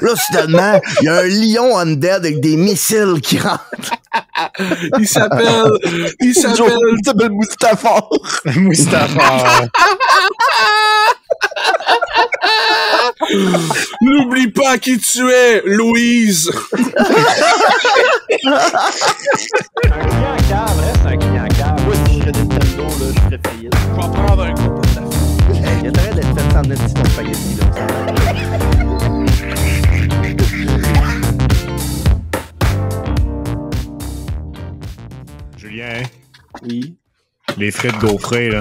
Là, soudainement, il y a un lion undead avec des missiles qui rentrent. Il s'appelle Mustafar. Mustafar. N'oublie pas qui tu es, Louise. Un client cave reste un client cave. Moi, si je serais Nintendo, là, je ferais faillite. Je vais prendre un coup pour ta fille. Il y a intérêt d'être fait en petit ton spaghetti, là. Julien, Oui. les frites gaufrées, là.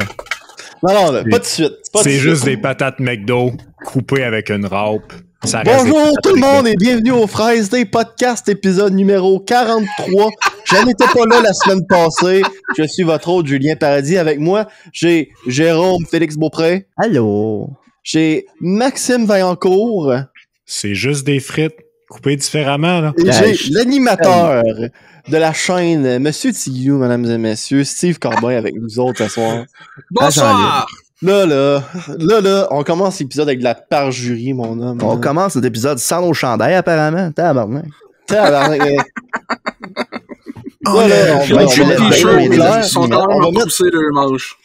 Non, là, pas de suite. C'est juste des patates McDo coupées avec une râpe. Ça reste des Bonjour patates tout le McDo. monde et bienvenue au Fraises Day Podcast, épisode numéro 43. Je n'étais pas là la semaine passée. Je suis votre hôte Julien Paradis. Avec moi, j'ai Jérôme Félix Beaupré. Allô? J'ai Maxime Vaillancourt. C'est juste des frites coupées différemment, là. Et Hey, j'ai l'animateur de la chaîne, Monsieur Tigou, mesdames et messieurs, Steve Corbeil avec nous autres ce soir. Bonsoir. Là, on commence l'épisode avec de la parjurie, mon homme. On commence cet épisode sans nos chandails, apparemment. Tabarnak. Tabarnak. Oh, Là, le- on va je mettre l'ai- de je quoi au l'ai- clair. Ils sont quand On même va à mettre- pousser leurs manches.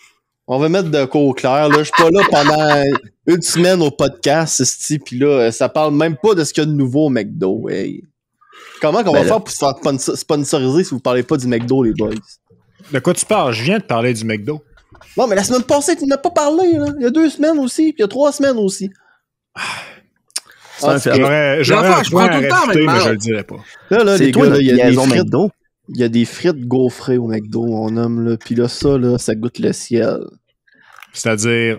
On va mettre de quoi au clair. Là, je suis pas là pendant une semaine au podcast, pis là, ça parle même pas de ce qu'il y a de nouveau au McDo. Hey. Comment qu'on va Ben là. faire pour se faire sponsoriser si vous parlez pas du McDo, les boys? De quoi tu parles? Je viens de parler du McDo. Non, mais la semaine passée, tu n'as pas parlé, là. Il y a 2 semaines aussi, puis il y a 3 semaines aussi. C'est un fait. J'aurais L'affaire, un je point prends à tout le temps, rajouter, mais mais mal. je le dirai pas. Là, C'est les toi, gars, notre il y a des liaison frites. McDo. Il y a des frites gaufrées au McDo, mon homme, là. Puis là, ça goûte le ciel. C'est-à-dire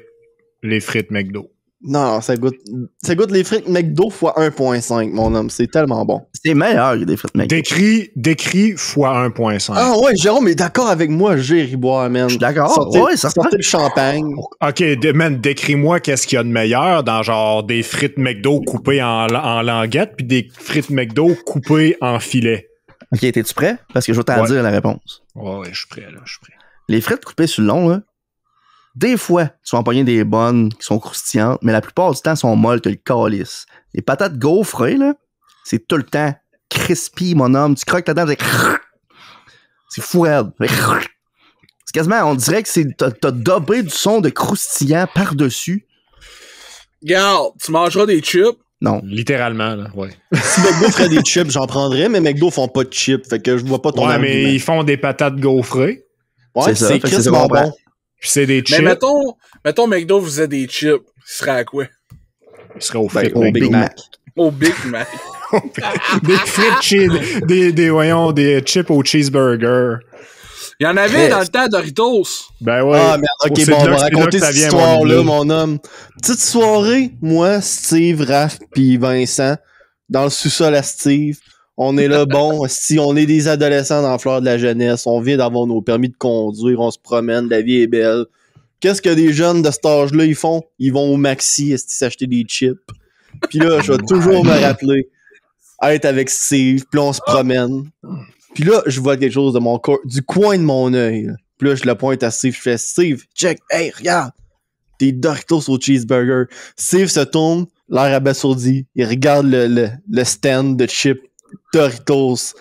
les frites McDo. Non, ça goûte les frites McDo x 1.5, mon homme. C'est tellement bon. C'est meilleur que des frites McDo. Décrit fois 1.5. Ah ouais, Jérôme est d'accord avec moi, j'ai riboire, man. Je suis d'accord. Sortez, Ouais, ça sortez le champagne. OK, man, décris-moi qu'est-ce qu'il y a de meilleur dans genre des frites McDo coupées en languettes puis des frites McDo coupées en filet. Ok, t'es-tu prêt? Parce que je vais t'en Ouais. dire la réponse. Ouais, je suis prêt, là, je suis prêt. Les frites coupées sur le long, là, des fois, tu vas empoigner des bonnes qui sont croustillantes, mais la plupart du temps, elles sont molles que le calice. Les patates gaufrées, là, c'est tout le temps crispy, mon homme. Tu croques là-dedans, c'est fou raide. C'est quasiment, on dirait que t'as dobé du son de croustillant par-dessus. Regarde, tu mangeras des chips. Non. Littéralement, là, ouais. Si McDo ferait des chips, j'en prendrais, mais McDo font pas de chips, fait que je vois pas ton Ouais, argument. mais ils font des patates gaufrées, Ouais, c'est ça, c'est fait que c'est crissement bon. bon. puis c'est des Mais chips, mettons McDo faisait des chips. Ce serait à quoi? ils seraient aux Ben, frites au McDo. Big Mac. Au Big Mac. Des frites des chips au cheeseburger. Il y en avait dans le temps Doritos. Ben ouais. Ah, merde, ok, C'est bon, de on là va que- c'est là raconter que ça cette vient, histoire-là, mon mon homme. Petite soirée, moi, Steve, Raph, puis Vincent, dans le sous-sol à Steve. On est là, bon, si on est des adolescents dans la fleur de la jeunesse, on vient d'avoir nos permis de conduire, on se promène, la vie est belle. Qu'est-ce que des jeunes de cet âge-là, ils font? Ils vont au Maxi, s'acheter des chips. Puis là, je vais toujours me rappeler être avec Steve, puis là, on se promène. Puis là, je vois quelque chose de mon corps, du coin de mon œil. Là. Puis là, je le pointe à Steve, je fais « Steve, check, hey, regarde! Des Doritos au cheeseburger. » Steve se tourne, l'air abasourdi, il regarde le stand de chips Doritos,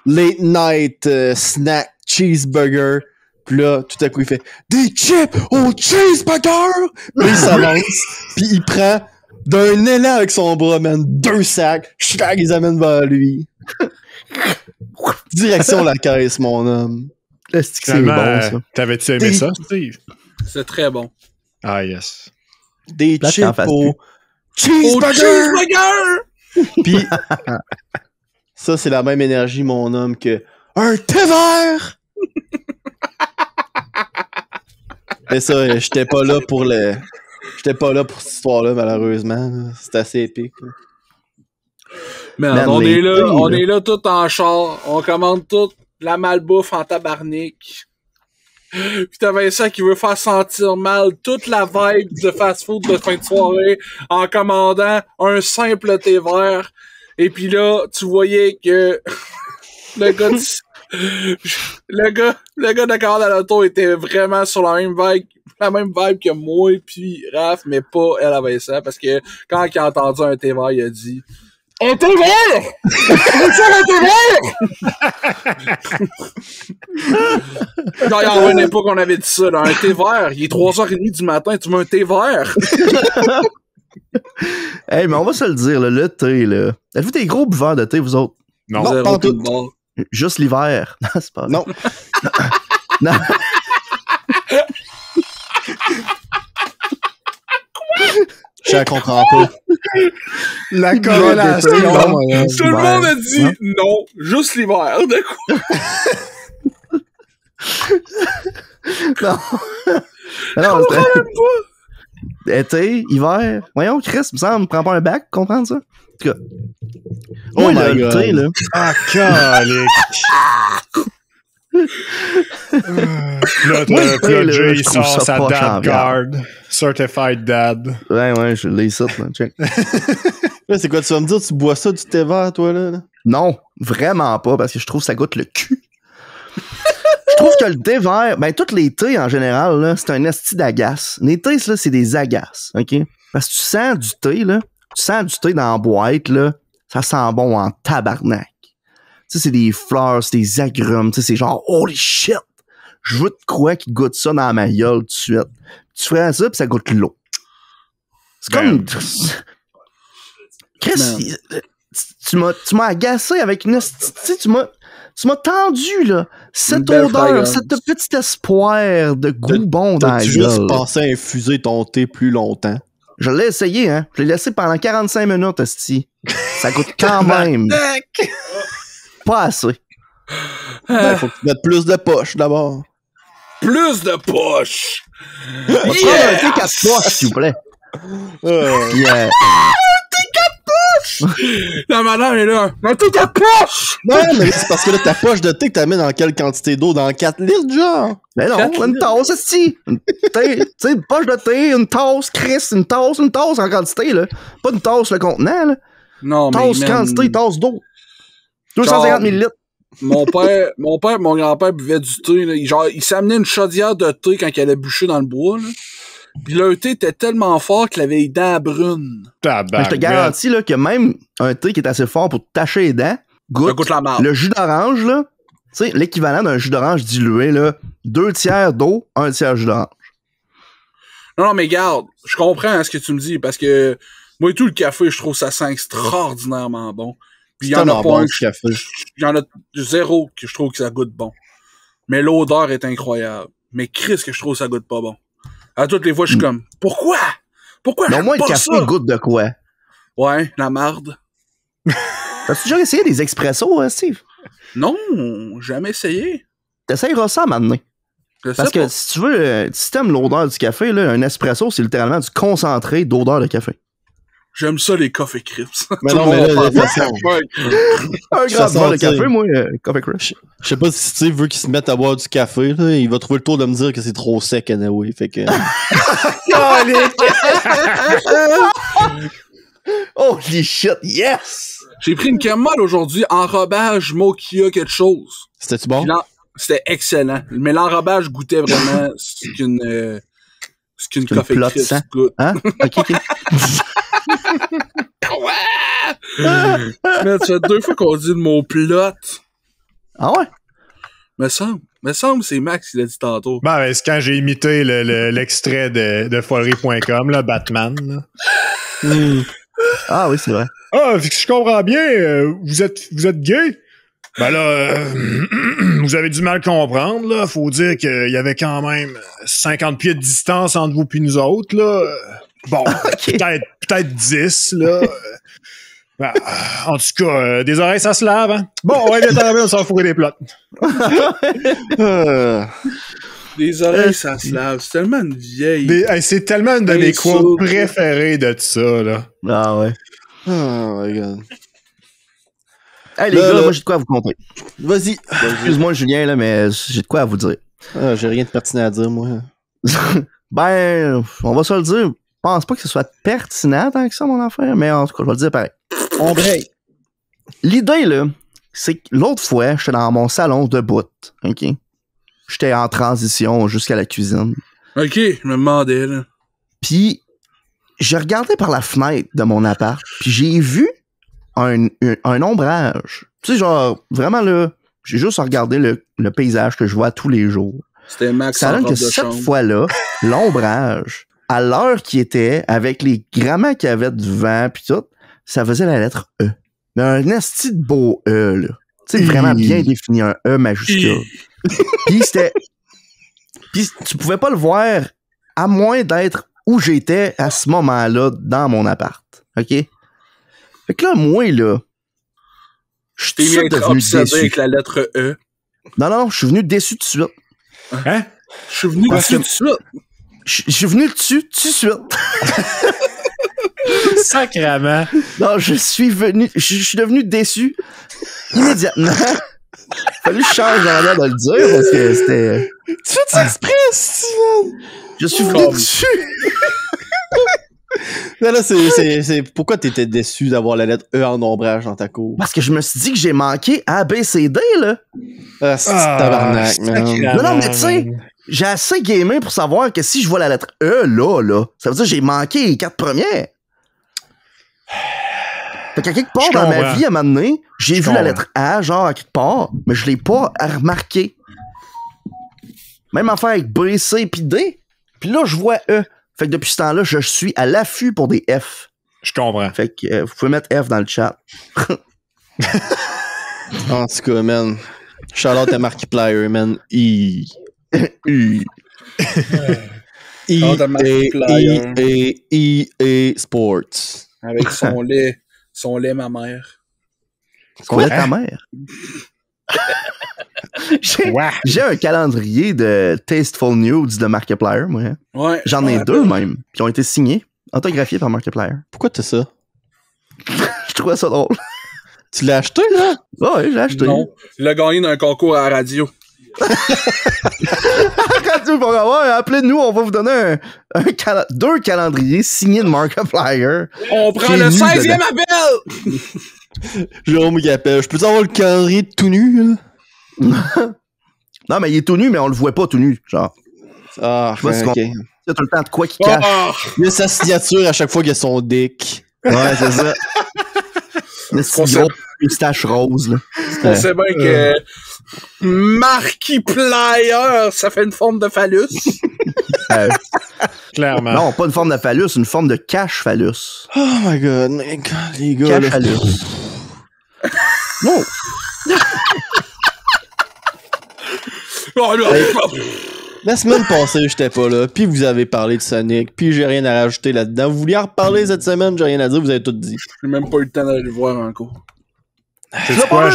late night snack cheeseburger. Puis là, tout à coup, il fait « Des chips au cheeseburger! » Puis il s'avance, puis il prend d'un élan avec son bras, man, 2 sacs, il les amène vers lui. Direction la caisse, mon homme. Est-ce que c'est Finalement, bon, ça? t'avais-tu aimé ça, Steve? C'est très bon. Ah, yes. Des Là, t'en chips fasses au Au cheeseburger! cheeseburger! Puis, ça, c'est la même énergie, mon homme, que un thé vert! Mais ça, j'étais pas là pour cette histoire-là, malheureusement. Là. C'est assez épique. Là. Man, Man, on les est là, filles, on là. est là tout en char, on commande tout la malbouffe en tabarnak. Puis t'as Vincent qui veut faire sentir mal toute la vibe de fast-food de fin de soirée en commandant un simple thé vert. Et puis là, tu voyais que le gars le gars de commande à l'auto était vraiment sur la même la même vibe que moi puis Raph, mais pas elle avait ça, parce que quand il a entendu un thé vert, il a dit « Un thé vert! C'est ça, un thé vert! » Non, il en revenait pas qu'on avait dit ça, là. Un thé vert, il est 3h30 du matin, tu veux un thé vert? Hey, mais on va se le dire, là, le thé, là. Avez-vous des gros buveurs de thé, vous autres? Non. Non, pas en tout. Juste l'hiver. Non, c'est pas vrai. Non. Non. Je la comprends pas. La corrélation. Tout le monde, ouais, tout le monde a dit Hein? non, juste l'hiver. De quoi? Non. Non, été, hiver. Voyons, Chris, il me semble, prends pas un bac, comprendre ça? En tout cas. Oh Moi, my là, le God. thé, là. Ah, calique. Là, Moi, le thé, là, Jay, je il trouve sort ça sa poche dad en card. Certified dad. Ouais, je l'ai ça, là. Check. Là, c'est quoi, tu vas me dire, tu bois ça du thé vert, toi, là? Non, vraiment pas, parce que je trouve que ça goûte le cul. Je trouve que le thé vert, ben, tous les thés en général, là, c'est un esti d'agace. Les thés, là, c'est des agaces, OK? Parce que tu sens du thé, là, tu sens du thé dans la boîte, là, ça sent bon en tabarnak. Tu sais, c'est des fleurs, c'est des agrumes, tu sais, c'est genre, holy shit! Je veux de quoi qui goûte ça dans ma gueule tout de suite. Tu ferais ça, pis ça goûte l'eau. C'est comme... Chris, tu m'as agacé avec une... Tu sais, tu m'as tendu, là, cette Une belle odeur, fragrance. cette petit espoir de goût bon dans la T'as-tu juste gueule. pensé à infuser ton thé plus longtemps? Je l'ai essayé, hein. Je l'ai laissé pendant 45 minutes, esti. Ça goûte quand même pas assez. Ben, faut que tu mettes plus de poche, d'abord. Plus de poches! On va prendre un thé 4 poches, s'il vous plaît. Puis, La madame est là. Un thé 4 poches! Non, mais c'est parce que là, ta poche de thé que t'as mis dans quelle quantité d'eau? Dans 4 litres, genre? mais non, 4 une tasse, esti. Tu sais, une poche de thé, une tasse, Chris, une tasse en quantité, là. Pas une tasse, le contenant, là. Non, mais. Tasse, man, quantité, tasse d'eau. 250 millilitres. mon père, mon grand-père buvait du thé, là. Il s'amenait une chaudière de thé quand il allait bûcher dans le bois, là. Puis le thé était tellement fort qu'il avait les dents brunes. Mais je te garantis, là, que même un thé qui est assez fort pour te tacher les dents, Ça goûte goûte la marde. le jus d'orange, là. Tu sais, l'équivalent d'un jus d'orange dilué, là. 2 tiers d'eau, 1 tiers jus d'orange. Non, mais garde, je comprends ce que tu me dis, parce que moi et tout, le café, je trouve ça sent extraordinairement bon. Puis il y en a tellement pas bon, un, du café. il y en a zéro que je trouve que ça goûte bon. Mais l'odeur est incroyable. Mais Chris, que je trouve que ça goûte pas bon. À toutes les fois, je suis comme, pourquoi? Pourquoi? Mais au j'aime moins, le pas café ça? goûte de quoi? Ouais, la marde. T'as-tu déjà essayé des expressos, Steve? Non, jamais essayé. T'essayeras ça maintenant. Je sais Parce que pas. si tu veux, si t'aimes l'odeur du café, là, un espresso, c'est littéralement du concentré d'odeur de café. J'aime ça, les coffee crips. Mais Tout non, le mais monde là, en de toute parle. façon, Un Ça grand verre de sent, café, tu sais. moi, coffee crisp. je sais pas si Steve veut qu'il se mette à boire du café, là. Il va trouver le tour de me dire que c'est trop sec, anyway. Fait que. Holy shit, yes! J'ai pris une camomille aujourd'hui, enrobage mocha quelque chose. C'était-tu bon? Puis c'était excellent. Mais l'enrobage goûtait vraiment ce qu'une coffee plot de crisp sang. goûte. Hein? Ok. Mais ça fait 2 fois qu'on dit le mot plot. Ah ouais? Me semble que c'est Max qui l'a dit tantôt. Ben, c'est quand j'ai imité l'extrait de folerie.com, là, Batman. Là. Ah oui, c'est vrai. Ah, fait que je comprends bien, vous êtes gay? Ben là, vous avez du mal comprendre, là. Faut dire qu'il y avait quand même 50 pieds de distance entre vous et nous autres, là. Bon, peut-être 10, là. Ben, en tout cas, des oreilles, ça se lave, hein? Bon, ouais, viens t'arriver, on s'en fourrer des plots. Les oreilles, ça se lave. C'est tellement une vieille. Hey, c'est tellement une de mes Insulte. quotes préférées de ça, là. Ah ouais. Oh my god. Hey les Là, gars, là. moi j'ai de quoi à vous conter. Vas-y. Excuse-moi Julien, là, mais j'ai de quoi à vous dire. Ah, j'ai rien de pertinent à dire, moi. Ben, on va se le dire. Je pense pas que ce soit pertinent tant que ça, mon affaire, mais en tout cas, je vais le dire pareil. On break. L'idée, là, c'est que l'autre fois, j'étais dans mon salon de bout, OK? J'étais en transition jusqu'à la cuisine. Ok, je me demandais, là. Puis, j'ai regardé par la fenêtre de mon appart, puis j'ai vu un ombrage. Tu sais, genre, vraiment, là, j'ai juste regardé le paysage que je vois tous les jours. C'était Max Ça en donne que robe de cette chambre. fois-là, l'ombrage, à l'heure qui était, avec les grammaires qu'il y avait du vent puis tout, ça faisait la lettre E. Mais un esti de beau E, là. Tu sais, vraiment bien défini, un E majuscule. Puis c'était... Puis tu pouvais pas le voir à moins d'être où j'étais à ce moment-là dans mon appart. OK? Fait que là, moi, là, je T'es suis bien devenu obsédé déçu. avec la lettre E. Non, je suis venu déçu tout de suite. Hein? Je suis venu Parce dessus que- tout de suite. Je suis venu dessus tout de suite. Sacrement. Non, je suis devenu déçu immédiatement. Fallu que je change la manière de le dire parce que c'était... Tu fais ça exprès, Steven? Je suis venu dessus. Non, là, c'est... Pourquoi t'étais déçu d'avoir la lettre E en ombrage dans ta cour? Parce que je me suis dit que j'ai manqué A, B, C, D, là. Ah, c'est tabarnak, man. Non, mais tu sais, j'ai assez gamé pour savoir que si je vois la lettre E là, ça veut dire que j'ai manqué les 4 premières. Fait qu'à quelque part Je dans ma comprends. vie, à un moment donné, j'ai Je vu la comprends. lettre A, genre, à quelque part, mais je l'ai pas remarqué. Même affaire avec B, C puis D. Puis là, je vois E. Fait que depuis ce temps-là, je suis à l'affût pour des F. Je comprends. Fait que vous pouvez mettre F dans le chat. En tout cas, man. Shout-out à Markiplier, man. Shout-out à Markiplier. EA Sports. Avec son lait, ma mère. Quoi, ta mère? Ouais. J'ai un calendrier de Tasteful Nudes de Markiplier, moi. Hein. Ouais. J'en ai 2 même, qui ont été signés, autographiés par Markiplier. Pourquoi t'as ça? Je trouvais ça drôle. Tu l'as acheté, là? Ouais, j'ai acheté. Non. Il a gagné dans un concours à la radio. Radio pour avoir, appelez-nous, on va vous donner 2 calendriers signés de Markiplier. On prend Qui est le nu 16e dedans. appel! Jérôme qui appelle. Je peux avoir le calendrier de tout nu, là? Non, mais il est tout nu, mais on le voit pas tout nu. Genre, Ah, Je sais pas ok. si il y a tout le temps de quoi qui cache. Ah! Il y a sa signature à chaque fois qu'il y a son dick. Ouais, c'est ça. Le On petit gros moustache rose, là. On sait bien que Markiplier, ça fait une forme de phallus. Euh, Clairement. non, pas une forme de phallus, une forme de cache phallus. Oh my god, les gars, Cache là. phallus. Non. Oh, là. La semaine passée, j'étais pas là, puis vous avez parlé de Sonic, puis j'ai rien à rajouter là-dedans. Vous vouliez en reparler cette semaine, j'ai rien à dire, vous avez tout dit. J'ai même pas eu le temps d'aller le voir encore. C'est quoi?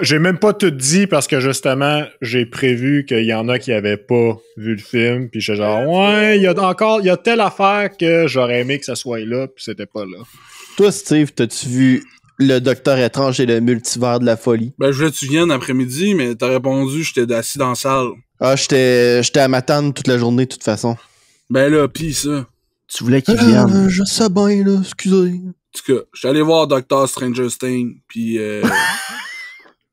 J'ai même pas tout dit parce que justement, j'ai prévu qu'il y en a qui avaient pas vu le film, puis j'étais genre, ouais, il y a telle affaire que j'aurais aimé que ça soit là, puis c'était pas là. Toi, Steve, t'as-tu vu Le Docteur Étrange et le Multivers de la Folie? Ben, je voulais que tu viennes après-midi, mais t'as répondu, j'étais assis dans la salle. Ah, j'étais à Matane toute la journée, de toute façon. Ben là, pis ça. Tu voulais qu'il vienne. Je sais bien, là, excusez. En tout cas, j'étais allé voir Dr. Stranger Things, pis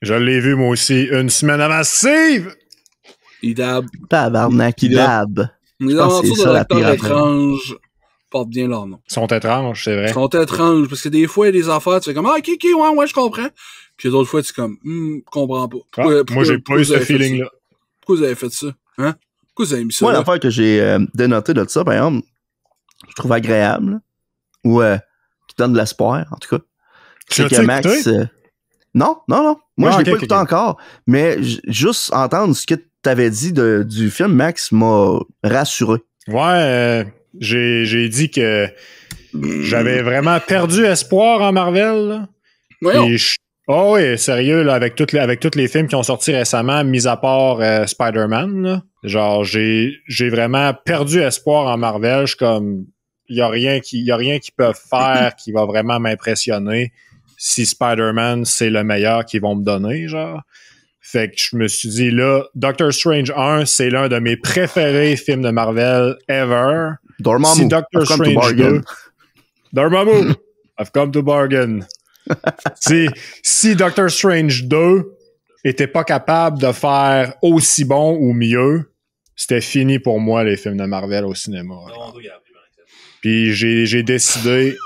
Je l'ai vu, moi aussi, une semaine avant Steve! il dab. Tabarnak, il dab. Les pense que aventures c'est ça, de la Docteur pire affaire. Étrange portent bien leur nom. Ils sont étranges, c'est vrai. Ils sont étranges, parce que des fois, il y a des affaires, tu fais comme, ah, ok, ouais, je comprends. Puis d'autres fois, tu es comme, je comprends pas. Ah, moi, j'ai pas eu ce feeling-là. Pourquoi vous avez fait ça? Hein? Pourquoi vous avez mis ça? Moi, là? l'affaire que j'ai dénotée de ça, par exemple, je trouve agréable, là, ou qui donne de l'espoir, en tout cas, c'est l'as-tu que Max... écouté? Non. Moi, Ah, je l'ai ok, pas ok, écouté ok. encore, mais juste entendre ce que t'avais dit du film, Max, m'a rassuré. Ouais, j'ai dit que j'avais vraiment perdu espoir en Marvel, là. Voyons. Puis oh oui, sérieux, là, avec tous les films qui ont sorti récemment, mis à part Spider-Man, là. Genre, j'ai vraiment perdu espoir en Marvel. Je suis comme, y a rien qu'ils peuvent faire qui va vraiment m'impressionner si Spider-Man, c'est le meilleur qu'ils vont me donner, genre. Fait que je me suis dit, là, Doctor Strange 1, c'est l'un de mes préférés films de Marvel ever. Dormammu, Si Doctor I've come to Strange bargain. 2... Dormammu, I've come to bargain. si Doctor Strange 2 était pas capable de faire aussi bon ou mieux, c'était fini pour moi, les films de Marvel au cinéma. Puis j'ai décidé...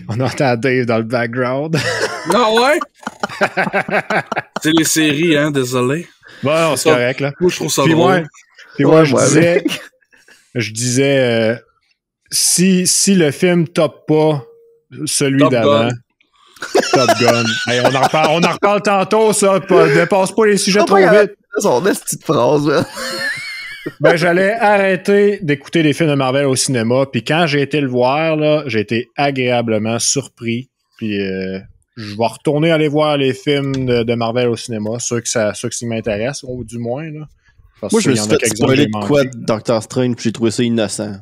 On entend Dave dans le background. Non, ouais? C'est les séries, hein, désolé. Bon, c'est correct, là. Moi, je trouve ça Puis drôle. moi, je disais si le film top pas celui Top d'avant, Top Gun. Hey, on en reparle tantôt, ça. Dépasse pas les sujets trop vite. Son petite phrase, là. Ben, j'allais arrêter d'écouter les films de Marvel au cinéma, puis quand j'ai été le voir, là, j'ai été agréablement surpris. Puis je vais retourner aller voir les films de Marvel au cinéma, ceux qui m'intéressent, ou du moins, là. Parce Moi, je me qu'il y suis en a fait quelques-uns que spoiler j'ai de quoi manqués. de Doctor Strange, puis j'ai trouvé ça innocent.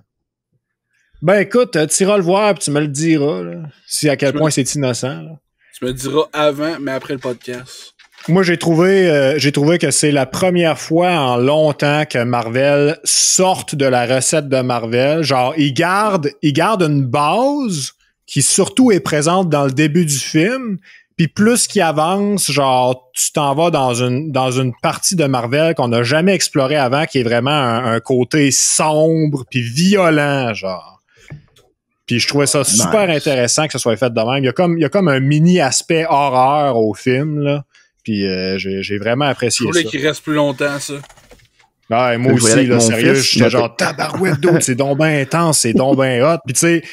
Ben écoute, tu iras le voir, puis tu me le diras, là, si à quel point c'est innocent. Là. Tu me le diras avant, mais après le podcast. Moi, j'ai trouvé que c'est la première fois en longtemps que Marvel sorte de la recette de Marvel. Genre, ils gardent une base qui surtout est présente dans le début du film. Puis plus qu'il avance, genre, tu t'en vas dans une partie de Marvel qu'on n'a jamais explorée avant, qui est vraiment un côté sombre puis violent, genre. Puis je trouvais ça super intéressant que ça soit fait de même. Il y a comme un mini aspect horreur au film, là. Puis j'ai vraiment apprécié Je ça. voulais qu'il reste plus longtemps, ça. Ouais, moi aussi, là, sérieux, j'étais genre tabarouette d'autres, c'est donc bien intense, c'est donc bien hot. Puis tu sais,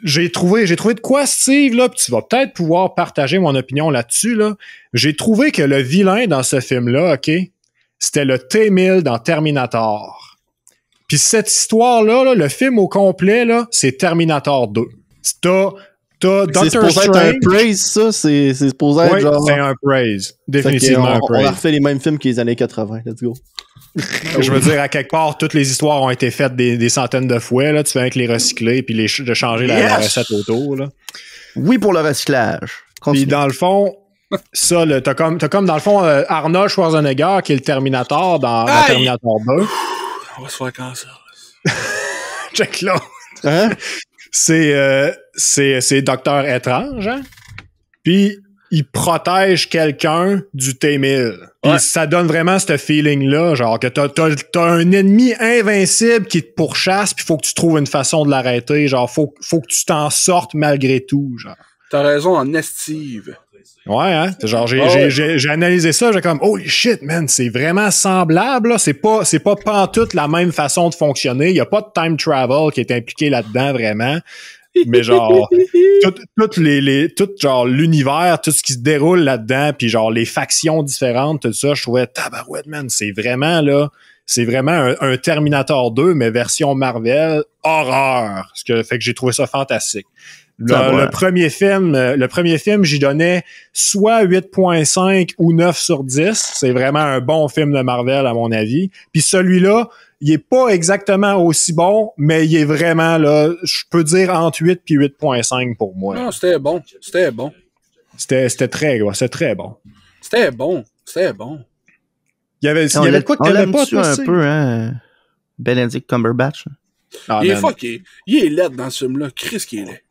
j'ai trouvé de quoi, Steve, là, puis tu vas peut-être pouvoir partager mon opinion là-dessus, là. J'ai trouvé que le vilain dans ce film-là, OK, c'était le T-1000 dans Terminator. Puis cette histoire-là, là, le film au complet, là, c'est Terminator 2. T'as Doctor C'est supposé être un Strange. praise, ça? C'est supposé être Oui, genre... c'est un praise. Fait Définitivement un on praise. a refait les mêmes films que les années 80. Let's go. Je veux dire, à quelque part, toutes les histoires ont été faites des centaines de fois. Là. Tu fais avec les recycler puis de changer la recette autour. Là. Oui, pour le recyclage. Puis dans le fond, ça, t'as comme dans le fond Arnold Schwarzenegger qui est le Terminator dans Terminator 2. On va se faire cancer. Check là. Hein? C'est Docteur Étrange, hein? Puis il protège quelqu'un du T-1000. Puis ça donne vraiment ce feeling-là, genre que t'as un ennemi invincible qui te pourchasse, puis faut que tu trouves une façon de l'arrêter, genre faut que tu t'en sortes malgré tout, genre. T'as raison en estive. Ouais, hein? Genre, j'ai analysé ça, j'ai comme, holy shit, man, c'est vraiment semblable, là. C'est pas pantoute la même façon de fonctionner. Il y a pas de time travel qui est impliqué là-dedans, vraiment. Mais genre, tout genre, l'univers, tout ce qui se déroule là-dedans, puis genre, les factions différentes, tout ça, je trouvais, tabarouette, man, c'est vraiment un Terminator 2, mais version Marvel, horreur. Fait que j'ai trouvé ça fantastique. Le premier film, j'y donnais soit 8.5 ou 9 sur 10. C'est vraiment un bon film de Marvel, à mon avis. Puis celui-là, il est pas exactement aussi bon, mais il est vraiment, là, je peux dire entre 8 puis 8.5 pour moi. Non, c'était bon. C'était bon. C'était très bon. C'était bon. C'était bon. Il y avait de quoi que t'avais pas, toi, un peu, hein? Benedict Cumberbatch. Il est fucké. Il est laid dans ce film-là. Chris qui est laid.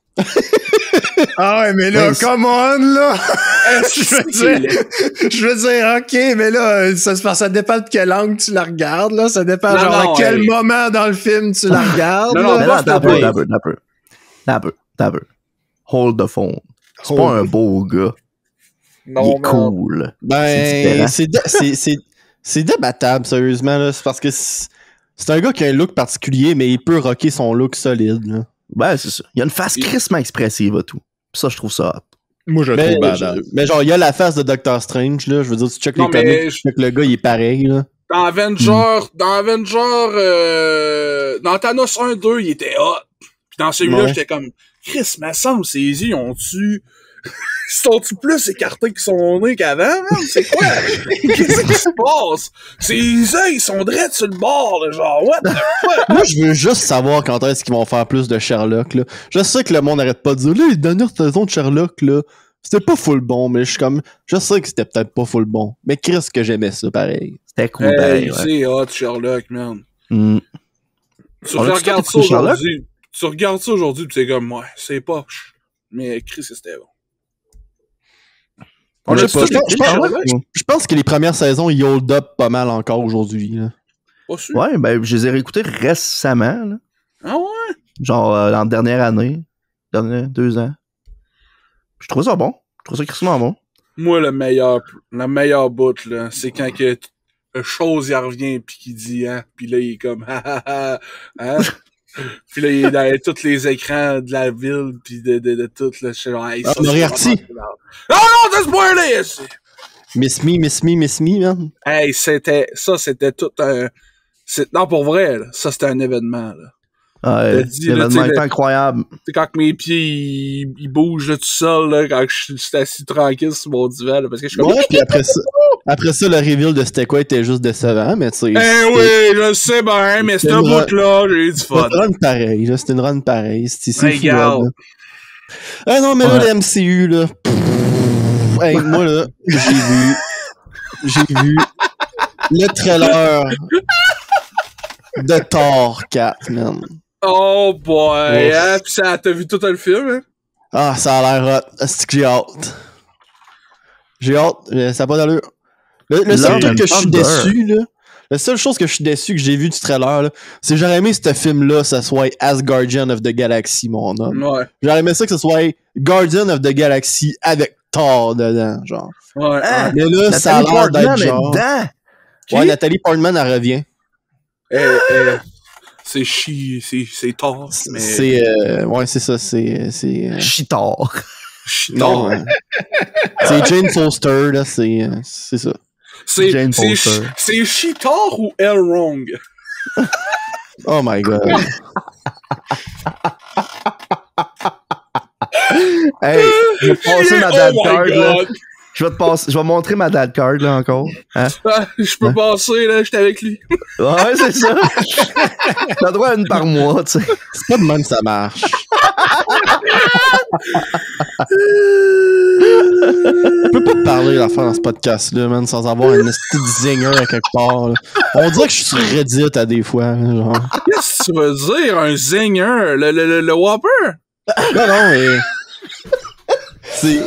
Ah ouais, mais là, come on, là! je veux dire, ok, mais là, ça dépend de quelle angle tu la regardes, là. Ça dépend, à quel moment dans le film tu la regardes. Non, mais là, d'abord. Hold the phone. C'est pas un beau gars. Non, il est cool. Ben, c'est débattable, sérieusement, là. C'est parce que c'est un gars qui a un look particulier, mais il peut rocker son look solide, là. Ben, c'est ça. Il y a une face crissement expressive à tout. Puis ça, je trouve ça hot. Moi, je trouve badass. Mais genre, il y a la face de Doctor Strange, là. Je veux dire, tu check les comics, tu check le gars, il est pareil, là. Dans Thanos 1-2, il était hot. Puis dans celui-là, j'étais comme, Chris, me semble, ses yeux, sont-tu plus écartés qu'ils sont nés qu'avant, man? C'est quoi? Qu'est-ce qui se passe? Ses yeux, ils sont drettes sur le bord, là, genre, what the fuck? Moi, je veux juste savoir quand est-ce qu'ils vont faire plus de Sherlock, là. Je sais que le monde n'arrête pas de dire, là, les dernières saisons de Sherlock, là, c'était pas full bon, mais je sais que c'était peut-être pas full bon. Mais Chris, que j'aimais ça, pareil. C'était cool, pareil, ouais. C'est hot, Sherlock, man. Tu regardes ça aujourd'hui, pis c'est comme, ouais, c'est poche. Mais Chris, c'était bon. Je pense que les premières saisons, ils hold up pas mal encore aujourd'hui. Pas sûr. Ouais, ben, je les ai réécoutés récemment, là. Ah ouais? Genre, dans la dernière année. 2 ans. Je trouve ça bon. Je trouve ça crissement bon. Moi, la meilleure bout, là, c'est quand que chose y revient pis qu'il dit, hein, pis là, il est comme, hein? Pis là, il est dans tous les écrans de la ville pis de tout, là, je suis genre, hey, ça, Moriarty. Ah non, t'as spoilé! Miss Me, man. Hey, c'était tout un, non, pour vrai, là, ça, c'était un événement, là. Ouais, l'événement est là, incroyable. c'est quand mes pieds, ils bougent, là, tout seul, là, quand je suis assis tranquille sur mon divan, là, parce que je suis comme... Ouais, puis après ça, le reveal de c'était quoi était juste décevant, mais tu sais... oui, je sais bien, mais ce bout-là, j'ai eu du fun. C'était une run pareil, là, c'était une run pareille, c'est fou, regarde. Ah non, mais là, le MCU, là... Hey, moi, là, j'ai vu le trailer de Thor 4, man. Oh boy, hein, pis ça, t'as vu tout le film, hein? Ah, ça a l'air hot. C'est que j'ai hâte. J'ai hâte, ça n'a pas d'allure. Le seul truc que je suis déçu, là, la seule chose que je suis déçu que j'ai vu du trailer, là, c'est que j'aurais aimé ce film-là, ça soit Asgardian of the Galaxy, mon homme. Ouais. J'aurais aimé ça que ce soit Guardian of the Galaxy avec Thor dedans, genre. Ouais. Mais là, ça a l'air d'être genre... Ouais, Nathalie Portman, elle revient. C'est Thor, mais... ouais, c'est ça, c'est... Chitor. Non, c'est Jane Foster, là, c'est ça. C'est Chitor ou Elrond? Oh my god. Hey, je vais passer ma dad card, là. Je vais montrer ma dad card, là, encore. Hein? Je peux passer, là, j'étais avec lui. Ouais, c'est ça. T'as droit à une par mois, tu sais. C'est pas de même que ça marche. Je peux pas te parler d'affaires dans ce podcast-là, man, sans avoir un petit zinger à quelque part, là. On dirait que je suis sur Reddit à des fois, là, genre. Qu'est-ce que tu veux dire, un zinger? Le Whopper? Non, mais... C'est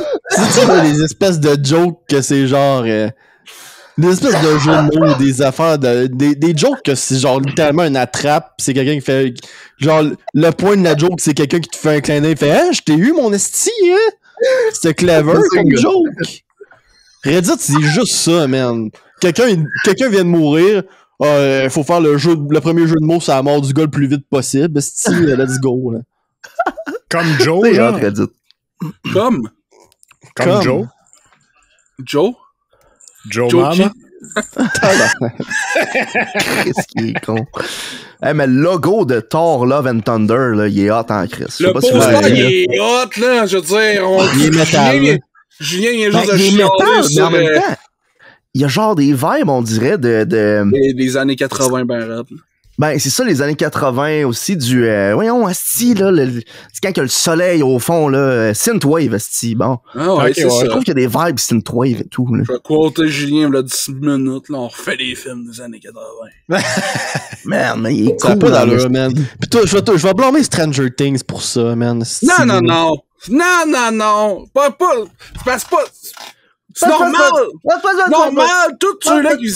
des espèces de jokes que c'est genre... des espèces de jeux de mots, des affaires, des jokes que c'est genre littéralement une attrape, pis c'est quelqu'un qui fait... Genre, le point de la joke, c'est quelqu'un qui te fait un clin d'œil, fait « Hein, je t'ai eu, mon esti, hein? » C'était clever comme joke. Reddit, c'est juste ça, man. Quelqu'un vient de mourir, faut faire le premier jeu de mots sur la mort du gars le plus vite possible. Esti, let's go, là. Comme Joe, genre. Comme Joe. Joe Mama. Qu'est-ce qui est con. Hey, mais le logo de Thor Love and Thunder, là, il est hot en Christ. Le poster, il est hot, là. Je veux dire, il est métal. Julien, il est juste de chialer sur... en même temps, il y a genre des vibes, on dirait, des années 80, ben raide. Ben, c'est ça, les années 80 aussi, voyons, asti, là, c'est quand il y a le soleil au fond, là, synthwave, asti, bon. Ah ouais, c'est ça. Je trouve qu'il y a des vibes synthwave et tout, là. Je vais quoter Julien, là, 10 minutes, là, on refait des films des années 80. Man, mais il est cool. Ça pas d'allure, man. Pis toi, je vais blâmer Stranger Things pour ça, man. Non. Pas, c'est normal! Normal! Tous ceux-là qui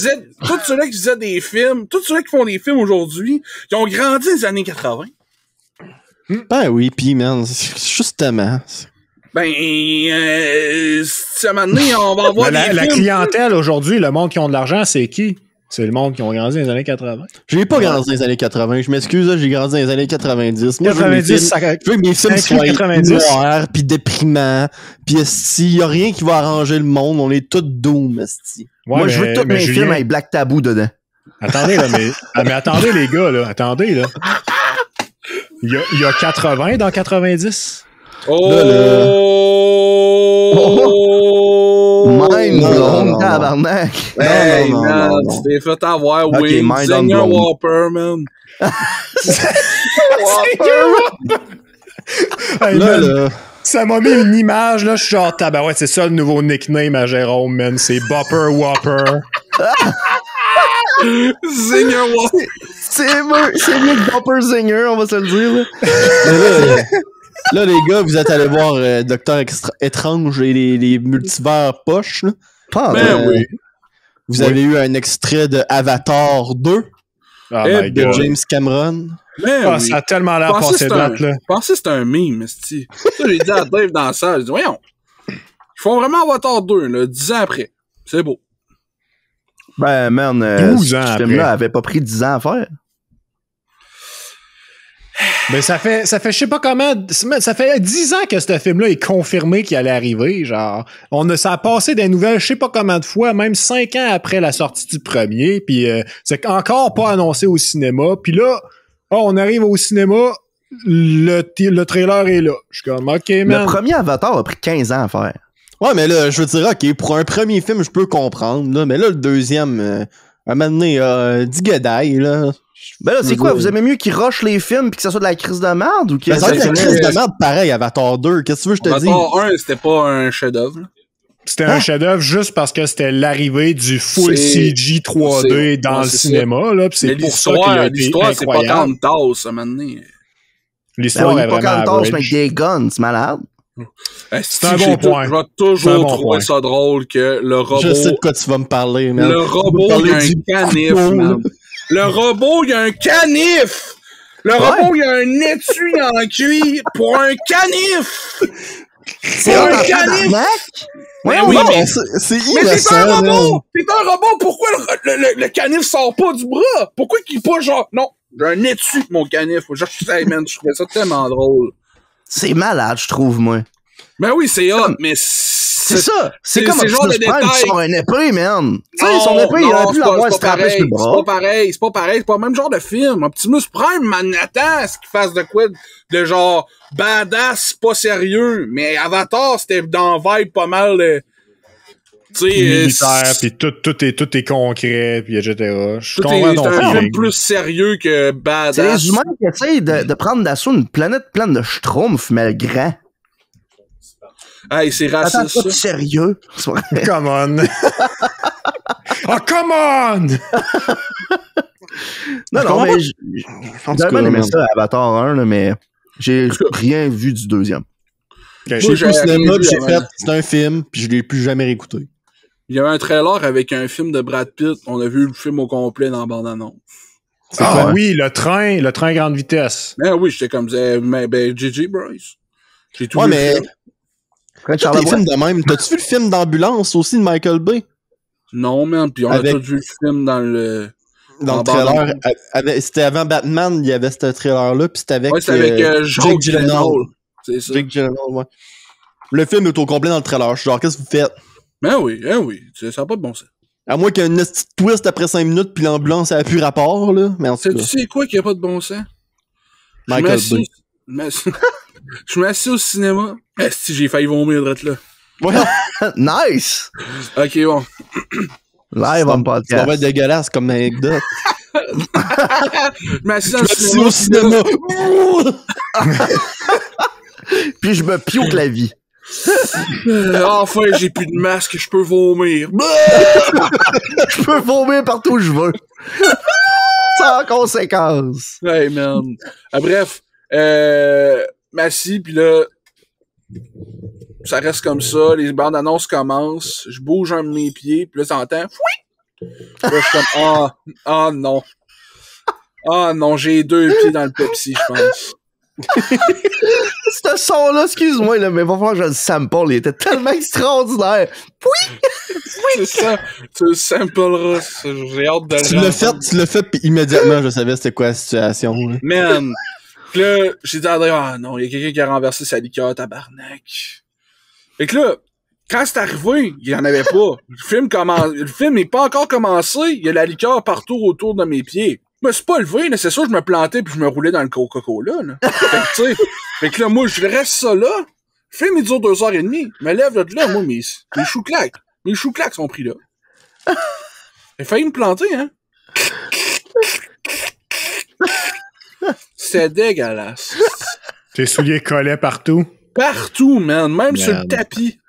faisaient des films, tous ceux-là qui font des films aujourd'hui, ils ont grandi dans les années 80. Ben oui, pis man, justement. Ben, si à un moment donné, on va avoir la clientèle aujourd'hui, le monde qui ont de l'argent, c'est qui? C'est le monde qui ont grandi dans les années 80. J'ai pas grandi dans les années 80. Je m'excuse, là, j'ai grandi dans les années 90. Moi, 90, je veux que mes films soient noirs, pis déprimants, pis esti, y a rien qui va arranger le monde. On est tous doom, esti. Ouais, moi, je veux tous mes films avec Black Tabou dedans. Attendez, là, mais attendez, les gars, là. Attendez, là. Il y a 80 dans 90. Mind blown, tabarnak. Hey, man, tu t'es fait avoir, oui. Zinger Whopper, man. Hey, là. Ça m'a mis une image, là. Je suis genre, tabarouette, c'est ça le nouveau nickname à Jérôme, man. C'est Bopper Whopper. Zinger Whopper. C'est mieux que Bopper Zinger, on va se le dire, là. Là, les gars, vous êtes allés voir Docteur Étrange et les multivers poches, là. Oui. Vous avez eu un extrait de Avatar 2. Oh Eh my De God. James Cameron. Mais Ah, oui. ça a tellement l'air Je pensais passé que date, là. je pensais que c'était un meme, esti. Ça, j'ai dit à Dave dans la salle, j'ai dit, voyons. Ils font vraiment Avatar 2, là, 10 ans après. C'est beau. Ben, man, 12 ans ce après. film-là avait pas pris 10 ans à faire. Mais ça fait je sais pas comment, ça fait 10 ans que ce film-là est confirmé qu'il allait arriver, genre. Ça a passé des nouvelles, je sais pas combien de fois, même 5 ans après la sortie du premier, puis c'est encore pas annoncé au cinéma, puis là, on arrive au cinéma, le trailer est là. Je suis comme, ok, man. Le premier Avatar a pris 15 ans à faire. Ouais, mais là, je veux dire, ok, pour un premier film, je peux comprendre, là, mais là, le deuxième, à un moment donné, Digaday, là. Ben là, c'est quoi? Vous aimez mieux qu'ils rushent les films pis que ça soit de la crise de merde ou que Ça va être la ça- crise de merde pareil, Avatar 2. Qu'est-ce que tu veux que je te dise? Avatar 1, c'était pas un chef-d'œuvre, là. C'était un chef-d'œuvre juste parce que c'était l'arrivée du full C'est- CG 3D dans ouais, le c'est cinéma, là, pis c'est Mais pour ça qu'il a été l'histoire, c'est pas incroyable. tant de tasse, à un moment donné. L'histoire Ben, est pas vraiment quand avec average. des guns, c'est malade. C'est un bon point. Je vais C'est un toujours bon trouver point. ça drôle que le robot... Je sais de quoi tu vas me parler, man. Le robot, Tu vas me il y a parler un du canif, couteau, là. man. Le robot, il y a un canif! Le robot, il y a un étui en cuir pour un canif! C'est un un canif! tabarnak! Mais Ouais, oui, non, mais C'est Mais innocent, c'est un man. robot! C'est un robot! Pourquoi le canif sort pas du bras? Pourquoi qu'il est pas genre... Non, j'ai un étui, mon canif. Hey, man, je trouvais ça tellement drôle. c'est malade, je trouve, moi. Ben oui, c'est hot, mais C'est ça. C'est c'est- comme c'est genre Optimus de Prime détail. qui sort un épée, man. Tu sais, Non, son épée, il non, aurait pu c'est pas- l'avoir c'est pas strappé pareil, sur le c'est bras. pas pareil, c'est pas le même genre de film. Optimus Prime, Manhattan, est-ce qu'il fasse de quoi de genre badass, pas sérieux. Mais Avatar, c'était dans vibe pas mal, tu sais, Militaire, puis tout est concret, puis etc. Je tout comprends est ton c'est un film feeling. plus sérieux que C'est badass. les humains qui essayent de prendre d'assaut une planète pleine de schtroumpfs, mais grand. Hey, c'est Attends, raciste, pas ça. sérieux. C'est vrai. Come on! Oh, come on! Non, non, comprends mais pas. j'ai vraiment aimé ça, Avatar 1, là, mais j'ai rien vu du deuxième. Ok, J'ai j'ai vu au rien cinéma, vu puis j'ai avant. fait, c'est un film, puis je l'ai plus jamais réécouté. Il y avait un trailer avec un film de Brad Pitt. On a vu le film au complet dans la bande-annonce. C'est Ah quoi? oui, le train grande vitesse. Ben oui, j'étais comme ben GG Bryce. J'ai tout Ouais, vu mais le film. Fred tous les Charlebois? films de même. T'as-tu vu le film d'ambulance aussi de Michael Bay? Non, man, puis on Avec- a tous vu le film dans le... Dans le En trailer. bande-annonce. C'était avant Batman, il y avait ce trailer-là, puis c'était avec, Ouais, c'est avec Jake Gyllenhaal. C'est ça. Jake Gyllenhaal, ouais. Le film est au complet dans le trailer. Je suis genre, qu'est-ce que vous faites? Ben oui, ça n'a pas de bon sens. À moins qu'il y ait une petite twist après 5 minutes, puis l'ambulance a plus rapport, là. Mais en tout Tu cas, sais quoi qui a pas de bon sens? Michael Bay. Je m'assis au cinéma. Si j'ai failli vomir d'être là. Voilà. Nice! Ok, bon. Live on Ça va podcast. être dégueulasse comme anecdote. Je m'assis dans Je le suis au cinéma. cinéma. Puis je me pioque la vie. Enfin, j'ai plus de masque, je peux vomir. Je peux vomir partout où je veux. Sans conséquence. Hey, man. Bref, m'assis, puis là, ça reste comme ça, les bandes annonces commencent, je bouge un de mes pieds, puis là, t'entends, fouit! Là, je suis comme, ah non. Ah non, j'ai 2 pieds dans le Pepsi, je pense. Ce son-là, excuse-moi, là, mais il va falloir que je le sample. Il était tellement extraordinaire. C'est ça, tu le sampleras, j'ai hâte de le Tu l'as fait, puis immédiatement, je savais c'était quoi la situation. Là. Man! Pis là, j'ai dit à André, ah non, il y a quelqu'un qui a renversé sa liqueur, tabarnak. Fait que là, quand c'est arrivé, il y en avait pas. Le film n'est pas encore commencé, il y a la liqueur partout autour de mes pieds. Je me suis pas levé, là, c'est sûr, je me plantais puis je me roulais dans le Coca-Cola, là. Fait que là, moi, je reste ça là. Le film, il dure 2h30. Je me lève de là, moi, mes chou-claques. Mes chou-claques sont pris là. J'ai failli me planter, hein. C'est dégueulasse. Tes souliers collaient partout. Partout, man. Même sur le Merde. tapis.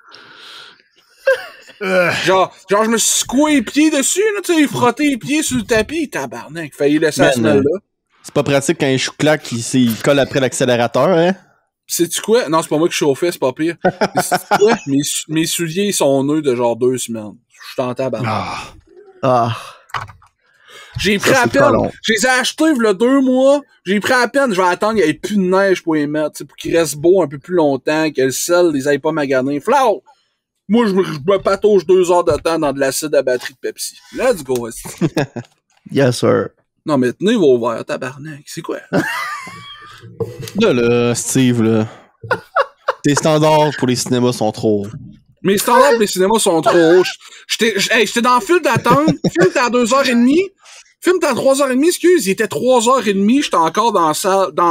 Genre, je me suis secoué les pieds dessus, là, tu sais, frotter les pieds sur le tapis. Tabarnak, failli laisser la Man, semelle là. C'est pas pratique quand un chou-clac il colle après l'accélérateur, hein? Sais-tu quoi? Non, c'est pas moi qui chauffais, c'est pas pire. Mais sais-tu quoi? Mes souliers sont nœuds de genre 2 semaines. Je suis en tabarnak. Ah. Ah. J'ai pris Ça, à c'est pas peine. long. Je les ai achetés il y a 2 mois. J'ai pris à peine. Je vais attendre qu'il n'y ait plus de neige pour les mettre, pour qu'ils restent beaux un peu plus longtemps, que le sel les aille pas maganer. Flau! Moi, je me patauge 2 heures de temps dans de l'acide à batterie de Pepsi. Let's go, esti. Yes, sir. Non, mais tenez vos verres, tabarnak. C'est quoi? Là, Steve, là. Tes standards pour les cinémas sont trop hauts. Mes standards des cinémas sont trop hauts. J'étais dans le fil d'attente. Le film était à 2h30. Le film était à 3h30, excuse. Il était 3h30. J'étais encore dans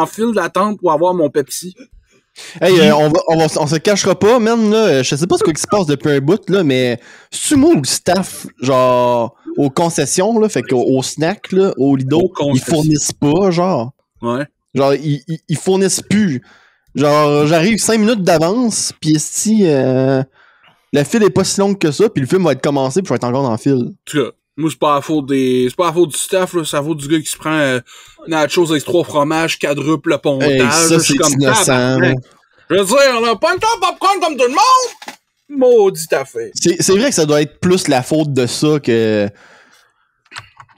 le fil d'attente pour avoir mon Pepsi. Hey, on se cachera pas, man, là. Je sais pas ce qui se passe depuis un bout, là, mais c'est-tu moi ou le staff, genre, aux concessions, là, fait qu'au snack, là, au Lido, ils fournissent pas, genre. Ouais. Genre, ils fournissent plus. Genre, j'arrive 5 minutes d'avance, pis si la file est pas si longue que ça, pis le film va être commencé, pis je vais être encore dans le fil. En tout cas, moi, c'est pas la faute du staff, là. C'est la faute du gars qui se prend nachos avec 3 fromages, quadruple pontage. Hey, ça, c'est innocent. Je veux dire, là, pas un temps popcorn comme tout le monde! Maudit affaire. C'est vrai que ça doit être plus la faute de ça que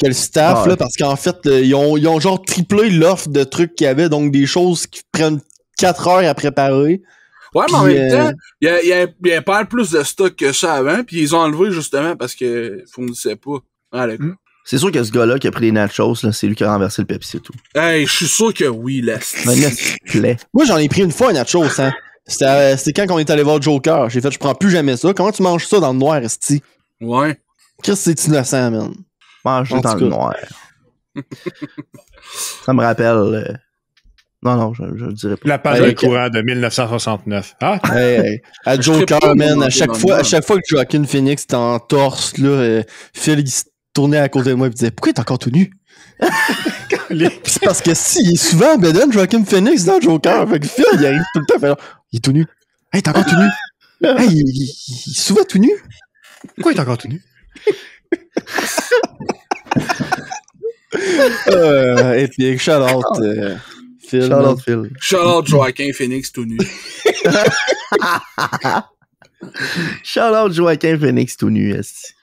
le staff, là, parce qu'en fait, ils ont genre triplé l'offre de trucs qu'il y avait, donc des choses qui prennent 4 heures à préparer. Ouais, mais en même temps, il y a pas plus de stock que ça avant, puis ils ont enlevé justement parce que fournissaient pas. Ah, d'accord. C'est sûr que ce gars-là qui a pris les nachos, là, c'est lui qui a renversé le Pepsi et tout. Hey, je suis sûr que oui, là. plaît. Moi, j'en ai pris une fois un nachos, hein. C'était quand on est allé voir Joker. J'ai fait, je prends plus jamais ça. Comment tu manges ça dans le noir, esti? Ouais. Chris, c'est innocent, man. Manger dans le noir. Ça me rappelle... Non, je le dirais pas. La page de courant de 1969. Ah? Hey. À Joker, man, à chaque fois que Joaquin Phoenix était en torse, là, Phil, il se tournait à côté de moi et disait, pourquoi il est encore tout nu? C'est parce que si, il est souvent Beden, Joaquin Phoenix dans Joker. Fait que Phil, il arrive tout le temps, fait, il est tout nu. Hey, t'es encore tout nu? Hey, il est souvent tout nu? Pourquoi il est encore tout nu? Épique, shout-out, Phil. Shout-out, Phil. Shout-out Joaquin Phoenix tout nu. Shout-out Joaquin Phoenix tout nu, esti.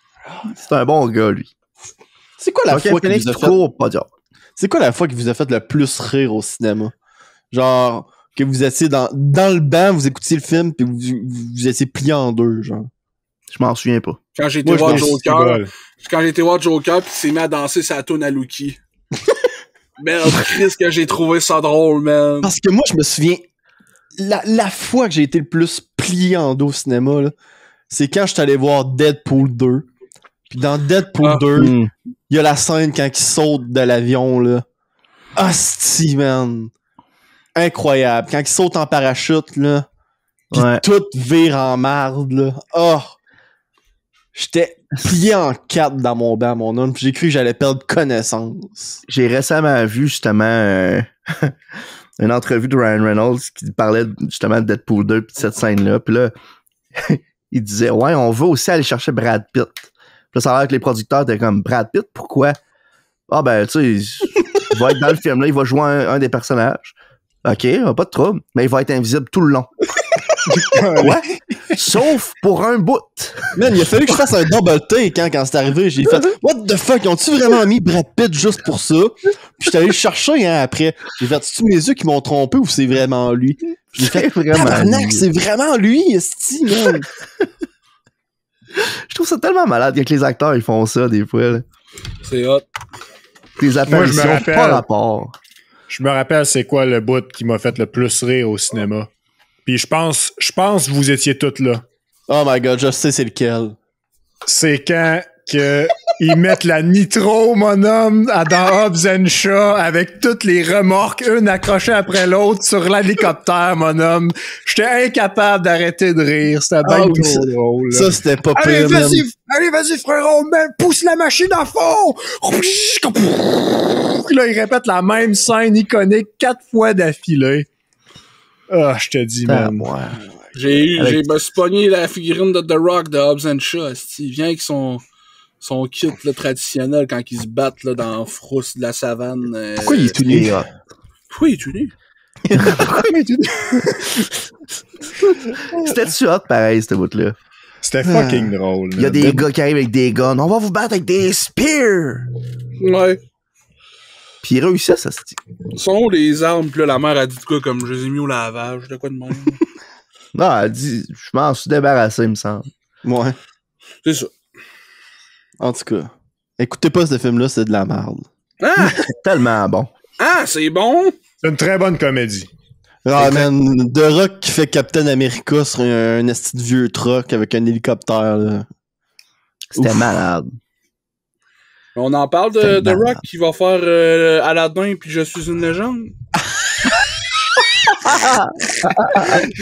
C'est un bon gars, lui. C'est quoi la fois qu'il vous a fait... pas dur. C'est quoi la fois qui vous a fait le plus rire au cinéma? Genre, que vous étiez dans le banc, vous écoutiez le film, puis vous étiez plié en deux, genre. Je m'en souviens pas. Quand j'ai été voir Joker, pis il s'est mis à danser sa toune à Lucky. Merde, Chris, que j'ai trouvé ça drôle, man. Parce que moi, je me souviens, la fois que j'ai été le plus plié en deux au cinéma, là, c'est quand je suis allé voir Deadpool 2. Puis dans Deadpool 2, il y a la scène quand il saute de l'avion, là. Hostie, man. Incroyable. Quand il saute en parachute, là. Pis tout vire en marde, là. Oh! J'étais plié en 4 dans mon banc, mon homme. Pis j'ai cru que j'allais perdre connaissance. J'ai récemment vu, justement, une entrevue de Ryan Reynolds qui parlait justement de Deadpool 2 pis de cette scène-là. Puis là, il disait, ouais, on veut aussi aller chercher Brad Pitt. Puis là, ça a l'air que les producteurs étaient comme, Brad Pitt, pourquoi? Ah ben, tu sais, il va être dans le film, là, il va jouer un des personnages. OK, pas de trouble, mais il va être invisible tout le long. Quoi? Sauf pour un bout. Man, il a fallu que je fasse un double take quand c'est arrivé. J'ai fait, what the fuck, ils ont-tu vraiment mis Brad Pitt juste pour ça? Puis j'étais allé le chercher après. J'ai fait, c'est-tu mes yeux qui m'ont trompé ou c'est vraiment lui? J'ai fait, tabarnak, c'est vraiment lui, esti, man. Je trouve ça tellement malade que les acteurs ils font ça des fois. Là. C'est hot. Des apparitions pas rapport. Je me rappelle c'est quoi le bout qui m'a fait le plus rire au cinéma. Puis je pense que vous étiez tous là. Oh my god, je sais c'est lequel. C'est quand que ils mettent la nitro, mon homme, dans Hobbs and Shaw, avec toutes les remorques, une accrochée après l'autre sur l'hélicoptère, mon homme. J'étais incapable d'arrêter de rire. C'était bien trop drôle. Ça, c'était pas pire. Allez, vas-y, frérot, pousse la machine à fond! Puis là, il répète la même scène iconique 4 fois d'affilée. Ah, je te dis, man. J'ai pogné la figurine de The Rock de Hobbs and Shaw. Il vient avec son kit là, traditionnel quand ils se battent là, dans la frousse de la savane. Pourquoi il est tout nu? Pourquoi il est tout nu? C'était-tu hot pareil, cette bout-là? C'était fucking drôle. Il y a des gars qui arrivent avec des guns. On va vous battre avec des spears! Ouais. Puis il réussit ça, se dit. Sont où les armes? Puis là, la mère a dit de quoi, comme je les ai mis au lavage, de quoi de même. Non, elle dit, je m'en suis débarrassé, il me semble. Ouais. C'est ça. En tout cas, écoutez pas ce film-là, c'est de la merde. Ah! Tellement bon. Ah, c'est bon! C'est une très bonne comédie. Ah, man, The Rock qui fait Captain America sur un esti de vieux truck avec un hélicoptère, là. C'était Ouf. malade. On en parle de Tellement. Rock qui va faire Aladdin puis Je suis une légende.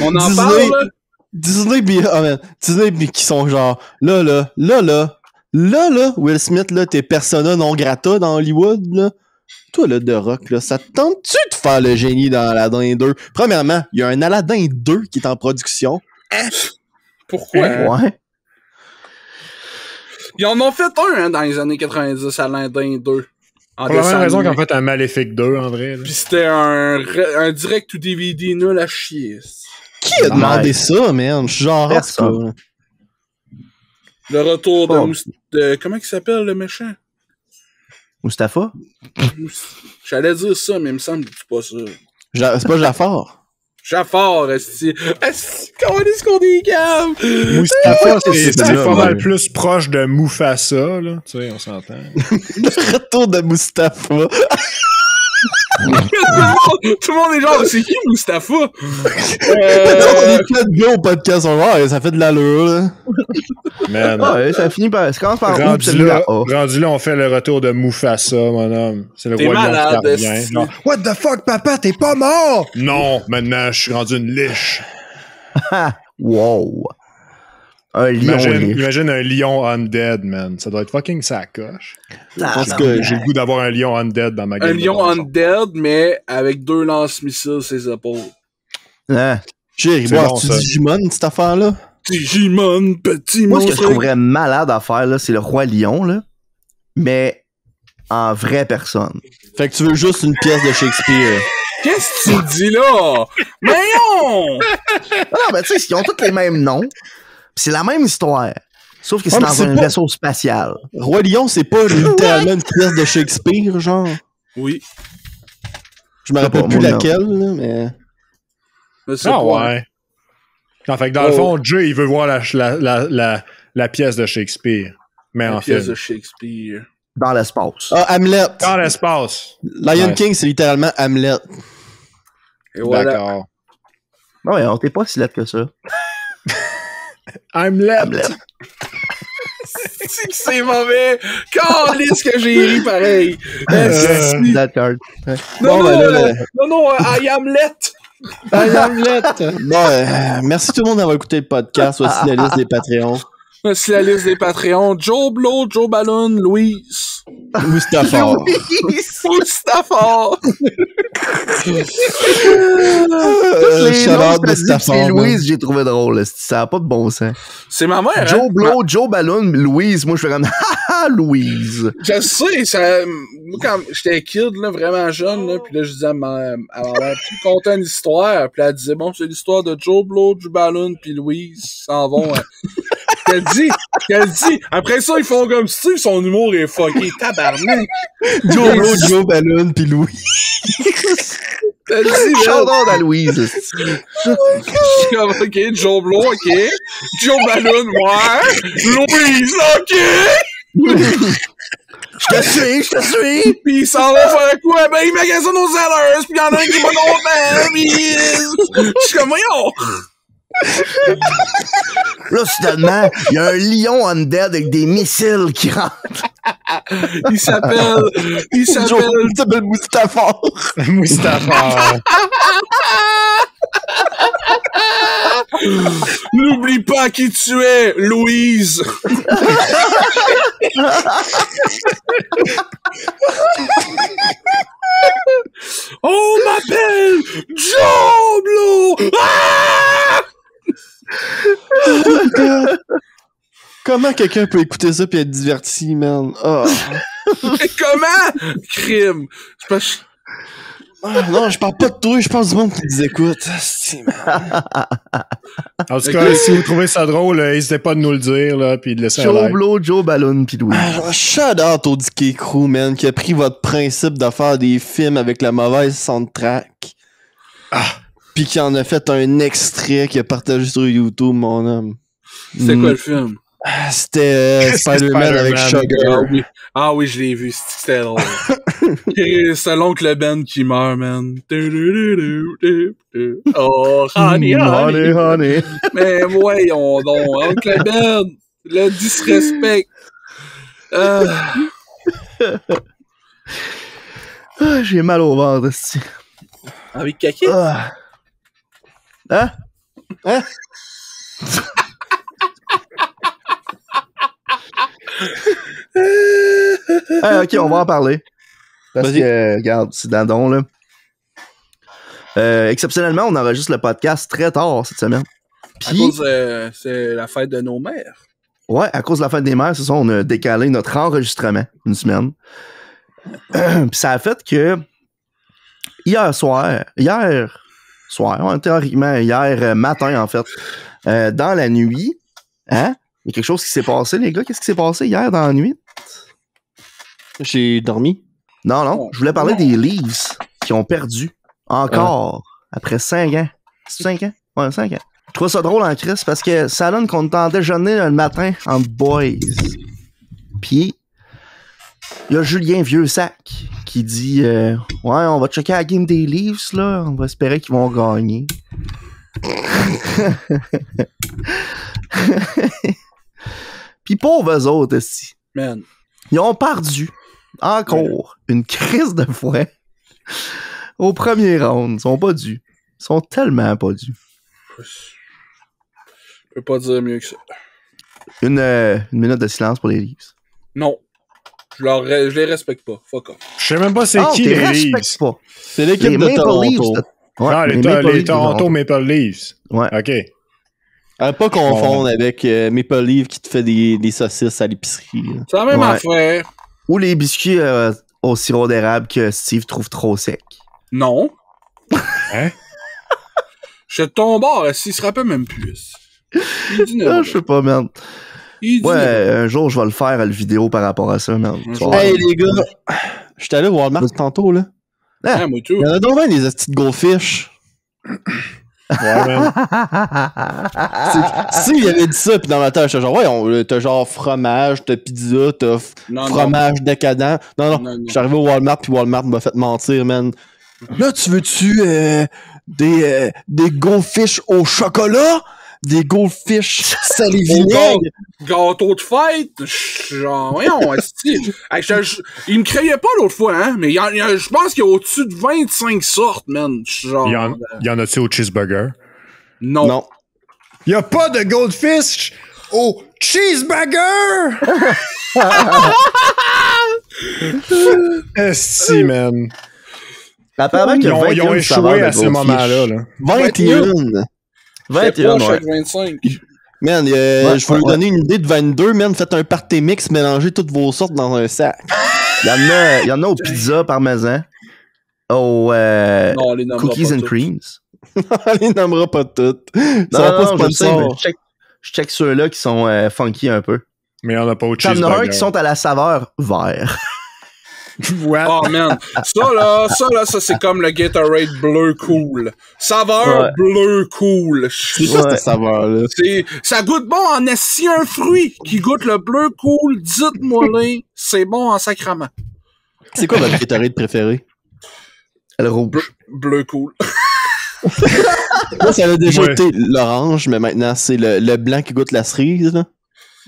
On en Disney- parle, là? Disney qui sont genre, là, Will Smith, là, t'es persona non grata dans Hollywood, là. Toi, là, The Rock, là, ça te tente-tu de faire le génie dans Aladdin 2? Premièrement, il y a un Aladdin 2 qui est en production. Pourquoi? Ouais. Ils en ont fait un dans les années 90, Aladdin 2. En Pour la même dessin raison animé. qu'en fait un Maléfique 2, en vrai. Là. Puis c'était un direct to DVD nul à chier. Qui a demandé ça, man? Je suis genre, en tout cas, Personne. là. Le retour de, Oh. comment il s'appelle le méchant? Mustapha? J'allais dire ça, mais il me semble que c'est pas ça. C'est pas Jafar. Jafar, esti. Esti, comment est-ce qu'on est gamme? Mustapha, c'est c'est là, pas ouais. mal plus proche de Mufasa, là. Tu sais, on s'entend. Le retour de Mustapha. Tout le monde est genre, c'est qui Mustapha? On est plein de gars au podcast, on va voir, ça fait de l'allure, là. Man. Ouais, ça finit par. Ça commence par O, puis Rendu ça finit là, par A. rendu là, on fait le retour de Mufasa, mon homme. C'est le T'es roi lion malade, qui revient. esti. Genre, what the fuck, papa, t'es pas mort? Non, maintenant, je suis rendu une liche. Wow. Un lion. Imagine un lion undead, man. Ça doit être fucking sacoche. Parce En que tout cas, j'ai le goût d'avoir un lion undead dans ma game. Un de lion donjon. undead, mais avec 2 lance-missiles sur ses épaules. Hein? J'ai C'est voir, bon, tu ça. Digimon, cette affaire-là? Digimon, petit Moi, ce que je monstre. trouverais malade à faire, là, c'est le roi lion, là. Mais en vraie personne. Fait que tu veux juste une pièce de Shakespeare. Qu'est-ce que tu dis là? Mais non! Ah, ben, tu sais, ils ont tous les mêmes noms. Pis c'est la même histoire. Sauf que c'est Ouais, mais dans c'est un pas- vaisseau spatial. Roi Lion, c'est pas littéralement une pièce de Shakespeare, genre? Oui. Je me Je sais rappelle pas, plus moi, laquelle, là, mais... Je sais Ah pas. ouais. En fait que dans le fond, Jay, il veut voir la pièce de Shakespeare. Mais Une en pièce film. de Shakespeare. Dans l'espace. Ah, Hamlet! Dans l'espace. Lion Ouais. King, c'est littéralement Hamlet. Et voilà. D'accord. Ouais, on t'es pas si lettre que ça. Hamlet. Hamlet. C'est que c'est mauvais. Calisse que j'ai ri pareil. That card. Non, Bon, ben là, non, I am let. Hamlet! Bon, merci tout le monde d'avoir écouté le podcast. Voici la liste des Patreons. C'est la liste des Patreons. Joe Blow, Joe Ballon, Louise. Mustapha. Mustapha. Les Shout-out noms que Mustapha, c'est man. Louise, j'ai trouvé drôle. Ça a pas de bon sens. C'est ma mère, Joe hein? Blow, Joe Balloon, Louise. Moi, je fais comme, haha, Louise. Je sais, ça, moi, quand j'étais kid, là, vraiment jeune, là, pis là, je disais à ma mère, tu contais une histoire, pis elle disait, bon, c'est l'histoire de Joe Blow, Joe Ballon, pis Louise s'en vont. Qu'elle dit. Après ça, ils font comme si son humour est fucké, tabarnak. Joe Blow, Joe Ballon, pis Louis. T'as dit, là. Shout-out à Louise. Je suis comme, ok, Joe Blow, ok. Joe Ballon, ouais. Louise, ok. Je te suis. Pis ils s'en vont faire quoi? Ben, ils magasinent aux sellers, pis y'en a un qui est pas content, pis je suis comme, voyons. Là, soudainement, il y a un lion undead avec des missiles qui rentrent. Il s'appelle Il s'appelle Mustapha. Mustapha. N'oublie pas qui tu es, Louise. On m'appelle Joe Blow. Ah! Comment quelqu'un peut écouter ça pis être diverti, man? Ah. Mais comment? Crime. C'est parce que Non, je parle pas de toi, je parle du monde qui nous écoute. Asti, man. En tout cas, si vous trouvez ça drôle, n'hésitez pas de nous le dire, là, puis de laisser un Joe like. Blow, Joe Balloon, pis Louis. Shout out au DK Crew, man, qui a pris votre principe de faire des films avec la mauvaise soundtrack. Puis qui en a fait un extrait qu'il a partagé sur YouTube, mon homme. C'est quoi le film? C'était Spider-Man avec Sugar. Ah oui, je l'ai vu, c'était drôle. C'est l'oncle Ben qui meurt, man. Oh, honey. Honey. Mais voyons donc, oncle Ben, le disrespect. J'ai mal au ventre, esti. Avec Kaki? Hein? Ok, on va en parler. Parce Vas-y. que, regarde, c'est Dandon, là. Exceptionnellement, on enregistre le podcast très tard cette semaine. À Puis, cause, c'est la fête de nos mères. ouais, à cause de la fête des mères, c'est ça, on a décalé notre enregistrement une semaine. Puis ça a fait que hier soir, ouais, théoriquement, hier matin, en fait, dans la nuit, hein? Il y a quelque chose qui s'est passé, les gars. Qu'est-ce qui s'est passé hier dans la nuit? J'ai dormi. Non, je voulais parler des Leafs qui ont perdu encore après 5 ans. C'est 5 ans? Ouais, 5 ans. Je trouve ça drôle en crise parce que ça donne qu'on est en déjeuner le matin en boys. Puis, il y a Julien Vieux-Sac qui dit ouais, on va checker la game des Leafs, là. On va espérer qu'ils vont gagner. Puis pauvres eux autres, aussi. Man. Ils ont perdu encore une crise de fouet au premier round. Ils sont pas dus. Ils sont tellement pas dus. Je peux pas dire mieux que ça. Une minute de silence pour les Leafs. Non. Je les respecte pas. Fuck off. Je sais même pas c'est Ah, qui t'es les respectes Leafs. pas. C'est l'équipe Les de Maple Toronto. Leafs. Ouais, Les Leafs Toronto de Maple Leafs. Ouais. OK. Pas confondre avec Maple Leaf qui te fait des saucisses à l'épicerie. Là. C'est la même Ouais. affaire. Ou les biscuits au sirop d'érable que Steve trouve trop sec. Non. Hein? Je suis de ton bord, s'il se rappelle même plus. Il dit Ah, non. je sais pas, merde. Il dit Ouais, non. un jour, je vais le faire, le vidéo par rapport à ça, merde. Un Tu jour. vas voir. Hey les gars, j'étais allé au Walmart tantôt là. Ah, moi tout. Il y en a donc bien des petites goldfish. Ouais, man. Si il avait dit ça, puis dans ma tête, j'étais genre, ouais, t'as genre fromage, t'as pizza, t'as Non, fromage décadent. Non, Non. j'étais arrivé au Walmart, puis Walmart m'a fait mentir, man. Là, tu veux-tu des goldfish au chocolat? Des goldfish salé vinaigre? Gâteau de fête, genre, voyons, esti. Hey, il me crayait pas l'autre fois, hein, mais je pense qu'il y a au-dessus de 25 sortes, man. Genre, Il y en a-tu au cheeseburger? non. Non. Il y a pas de goldfish au cheeseburger! Si, man. Apparemment qu'il y a Ils ont 21 saveurs échoué de à ce Goldfish. moment-là. Là. 21! C'est pas 21, ouais. chaque 25. Man, je vais vous donner une idée de 22, man. Faites un party mix, mélangez toutes vos sortes dans un sac. Il y en a aux pizzas parmesan, aux Non, on les nommera cookies pas and toutes. creams. On les nommera pas toutes. Ils sont Non, pas non, je sais, sponsors. mais je check ceux-là qui sont funky un peu. Mais il y en a pas au T'en as un cheeseburger. qui sont à la saveur vert. What? Oh man, ça c'est comme le Gatorade bleu cool. Saveur Ouais. bleu cool. C'est quoi Ouais. cette saveur-là? Ça goûte bon en esti un fruit qui goûte le bleu cool. Dites-moi-le, c'est bon en sacrament. C'est quoi votre Gatorade préféré? Le rouge. Bleu cool. Moi, ça a déjà Ouais. été l'orange, mais maintenant, c'est le blanc qui goûte la cerise, là.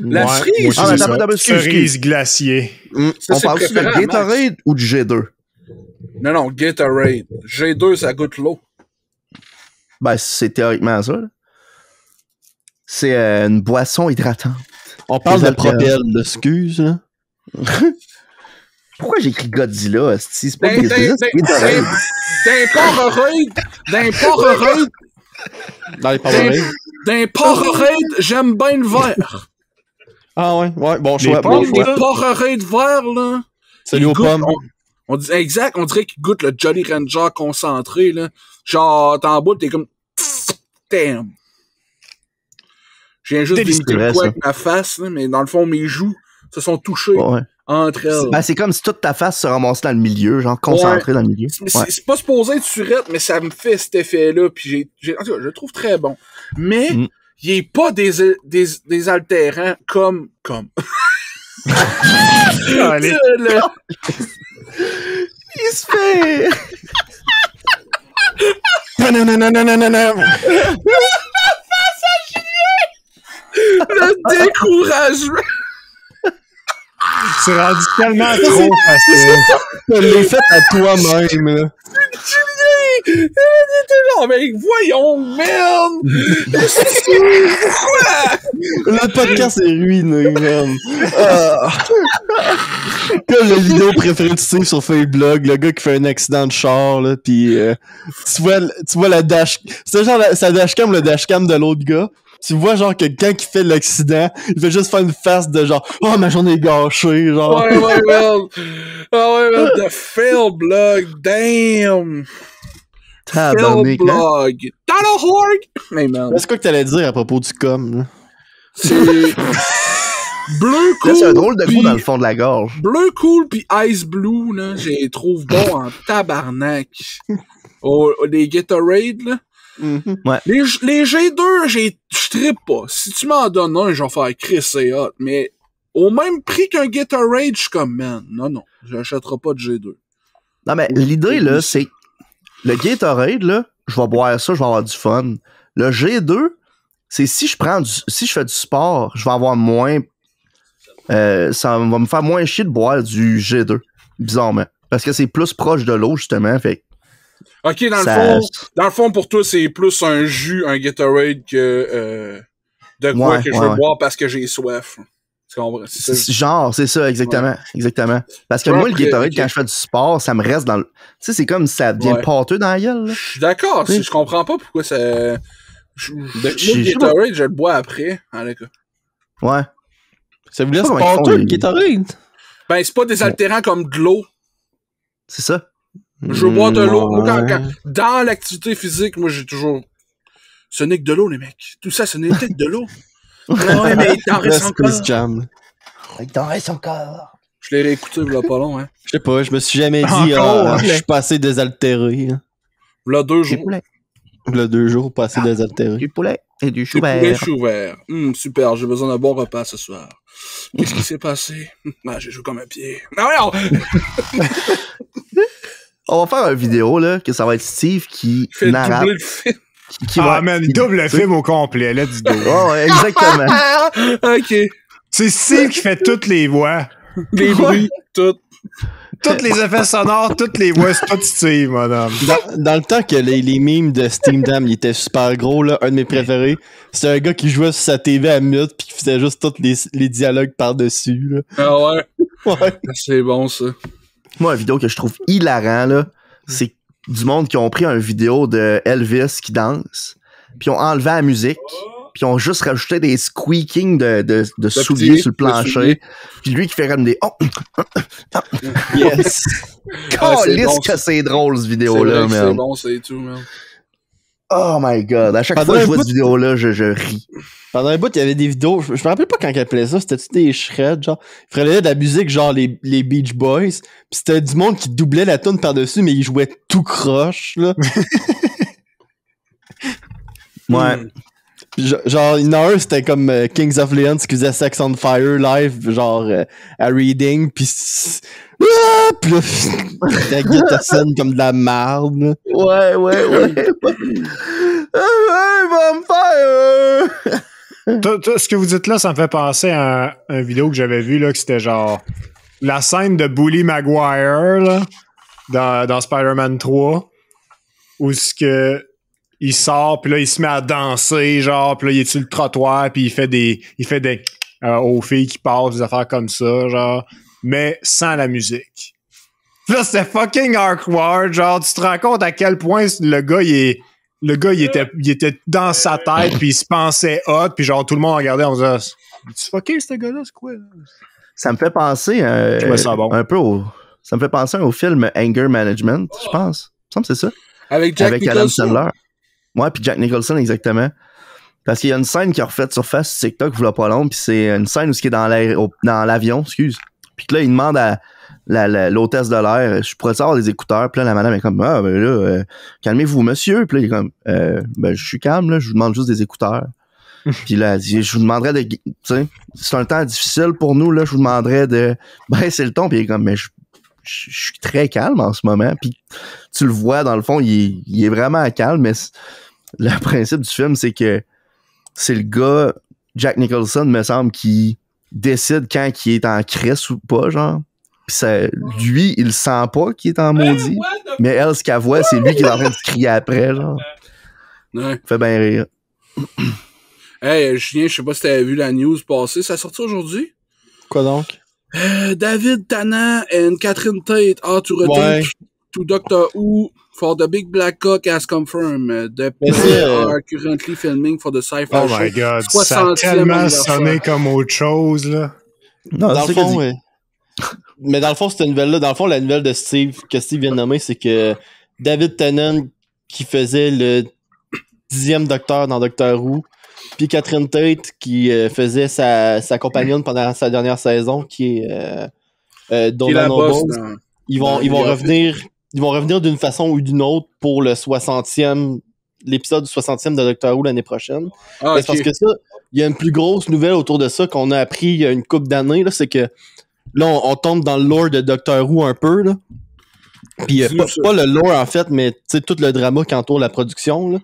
La Ouais, cerise? moi aussi, Ah, c'est mais ça. attends, excuse. Cerise glaciée. Ça, On c'est parle-tu de préféré à Max. Gatorade ou du G2? Non, Gatorade. G2, ça goûte l'eau. Ben, c'est théoriquement ça. Là. C'est une boisson hydratante. On parle Les de Propel, excuse, là. Pourquoi j'ai écrit Godzilla, esti? C'est pas D'un Godzilla, c'est Gatorade. Dans les Powerade. D'un Powerade, j'aime bien le vert. Ah ouais, bon Les choix, pommes, bon choix. Les Powerade verts, là. Salut aux ils goûtent- pommes. Exact, on dirait qu'il goûte le Jolly Ranger concentré, là. Genre, t'en bois, t'es comme... Damn. Je viens juste d'imiter vrai, quoi ça. avec ma face, là, mais dans le fond, mes joues se sont touchées Ouais. entre elles. Ben, c'est comme si toute ta face se ramassait dans le milieu, genre concentrée dans le milieu. Ouais. C'est pas supposé être surette, mais ça me fait cet effet-là, puis en tout cas, je le trouve très bon. Mais, il est pas désaltérant comme. Allez. Il se fait... Le découragement. C'est rendu tellement trop facile. Tu l'as fait à toi-même, là. Julien! Non, mais voyons, merde! Pourquoi? Le podcast est ruiné, man. Comme la vidéo préférée de Steve sur Facebook, le gars qui fait un accident de char, là, pis tu vois la dash... C'est genre sa dashcam, le dashcam de l'autre gars. Tu vois genre quelqu'un qui fait l'accident, il fait juste faire une face de genre « Oh, ma journée est gâchée », genre. Ouais, merde. Ah ouais, merde, the fail blog, damn! Fail Tabarnak, hein? blog. Donald Horg! Mais man, C'est quoi que t'allais dire à propos du com, là? c'est... Bleu cool. Là, c'est un drôle de goût pis- dans le fond de la gorge. Bleu cool pis Ice Blue, là, je les trouve bons en tabarnak. Les Gatorade, là. Les G2, je trippe pas. Si tu m'en donnes un, je vais faire Chris et hot. Mais au même prix qu'un Gatorade, je suis comme, man, non, j'achèterai pas de G2. Non, mais l'idée, là, c'est... Le Gatorade, là, je vais boire ça, je vais avoir du fun. Le G2, c'est si je fais du sport, je vais avoir moins... ça va me faire moins chier de boire du G2, bizarrement. Parce que c'est plus proche de l'eau, justement, fait Ok, ça- dans le fond, pour toi, c'est plus un jus, un Gatorade que de quoi Ouais, que je veux boire parce que j'ai soif. Tu comprends? C'est ça. genre, c'est ça, exactement. Exactement. Parce que Ouais, moi, le après, Gatorade, ok. quand je fais du sport, ça me reste dans le... Tu sais, c'est comme si ça devient Ouais. pâteux dans la gueule, là. Je suis d'accord, Oui. je comprends pas pourquoi ça... Moi, je le sais Gatorade, je le bois après. En tout cas. Ouais. Ça vous laisse Comment ils font, pâteux, les- le Gatorade? Ben, c'est pas désaltérant comme de l'eau. C'est ça. Je veux boire de l'eau. Moi, Ouais. dans l'activité physique, moi, j'ai toujours... Ce n'est que de l'eau, les mecs. Tout ça, ce n'est que de l'eau. Ouais, mais il t'en reste Là, encore. Space Jam. Il t'en reste encore. Je l'ai réécouté, il y a pas long, hein. Je sais pas, je me suis jamais dit, Encore, je suis pas assez désaltéré. Hein. Là, 2 Du jours. poulet. Là, 2 jours, pas assez désaltéré. Du poulet et du chou Du poulet vert. chou vert. Super, j'ai besoin d'un bon repas ce soir. Qu'est-ce qui s'est passé? Ah, j'ai joué comme un pied. Ah ouais, On va faire une vidéo, là, que ça va être Steve qui il fait narrate. doubler le film. Qui Ah, va... man, il double le film au complet, let's go. Oh, ouais, exactement. Ok. C'est Steve qui fait toutes les voix. Les bruits, tout. Tous les effets sonores, toutes les voix, c'est tout Steve, madame. Dans le temps que les memes de Steam Dam, ils étaient super gros, là, un de mes préférés, c'était un gars qui jouait sur sa TV à mute pis qui faisait juste tous les dialogues par-dessus, là. Ah ouais. Ouais. C'est bon, ça. Moi, une vidéo que je trouve hilarant, là, c'est du monde qui ont pris une vidéo de Elvis qui danse, puis ont enlevé la musique, puis ont juste rajouté des squeaking de souliers pied, sur le de plancher, souliers. puis lui qui fait comme des... Oh, Yes. Ah, c'est calisse bon, que ça. c'est drôle, cette C'est vidéo-là, vrai que c'est man. bon, c'est tout, man. Oh my God. À chaque Pendant fois que un je vois bout- cette vidéo-là, je ris. Pendant un bout, il y avait des vidéos, je me rappelle pas quand ils appelaient ça, c'était-tu des shreds, genre, ils feraient de la musique genre les Beach Boys, pis c'était du monde qui doublait la tune par-dessus, mais ils jouaient tout croche, là. Ouais. Genre, il y en a un, c'était comme Kings of Leon qui faisait Sex on Fire live, genre, à Reading, pis pis là, la guitare sonne comme de la merde, là. Ouais. Vampire! Ce que vous dites là, ça me fait penser à une vidéo que j'avais vue, là, que c'était genre la scène de Bully Maguire, là, dans Spider-Man 3, où ce que il sort, puis là, il se met à danser, genre, puis là, il est sur le trottoir, puis il fait des aux filles qui passent, des affaires comme ça, genre, mais sans la musique. Puis là, c'était fucking awkward, genre, tu te rends compte à quel point le gars, il était dans sa tête, puis il se pensait hot, puis genre, tout le monde regardait en disant, tu fucké, ce gars-là, c'est quoi, là? Ça me fait penser trouvais ça bon. un peu au... Ça me fait penser au film Anger Management, je pense. Il me semble que c'est ça. Avec Jack Avec Adam Nicholson. Sandler. Ouais, puis Jack Nicholson, exactement. Parce qu'il y a une scène qui a refait surface sur TikTok, vous l'a pas long, puis c'est une scène où il est dans l'avion, excuse. Puis que là, il demande à l'hôtesse de l'air, je pourrais avoir des écouteurs? Puis là, la madame est comme, ah, ben là, calmez-vous, monsieur. Puis là, il est comme, ben, je suis calme, là, je vous demande juste des écouteurs. Puis là, elle dit, je vous demanderais de, tu sais, c'est un temps difficile pour nous, là, je vous demanderais de baisser le ton. Puis il est comme, mais je suis très calme en ce moment. Puis tu le vois, dans le fond, il est vraiment calme, mais le principe du film, c'est que c'est le gars, Jack Nicholson, me semble, qui décide quand il est en crise ou pas, genre. Pis lui, il sent pas qu'il est en maudit. Mais elle, ce qu'elle voit, c'est lui qui est en train de se crier après, genre. Ouais. Fait bien rire. Hey, Julien, je sais pas si t'avais vu la news passer. Ça sorti aujourd'hui? Quoi donc? David Tennant and Catherine Tate are to return to Doctor Who for the Big Black Cock as confirmed. The pair are currently filming for the sci-fi Oh show. my god, ça a 60e tellement anniversaire. sonné comme autre chose, là. Non, Dans c'est le ça fond, que ouais. Mais dans le fond, cette nouvelle-là, dans le fond, la nouvelle de Steve, que Steve vient de nommer, c'est que David Tennant, qui faisait le 10e docteur dans Doctor Who, puis Catherine Tate, qui faisait sa compagnonne pendant sa dernière saison, qui est Qui est la Donna boss Nobles, dans... ils vont revenir d'une façon ou d'une autre pour le 60e, l'épisode du 60e de Doctor Who l'année prochaine. Ah, C'est parce que ça, il y a une plus grosse nouvelle autour de ça qu'on a appris il y a une couple d'années, là, c'est que là, on tombe dans le lore de Doctor Who un peu, là. Puis pas le lore, en fait, mais tu sais, tout le drama qui entoure la production, là.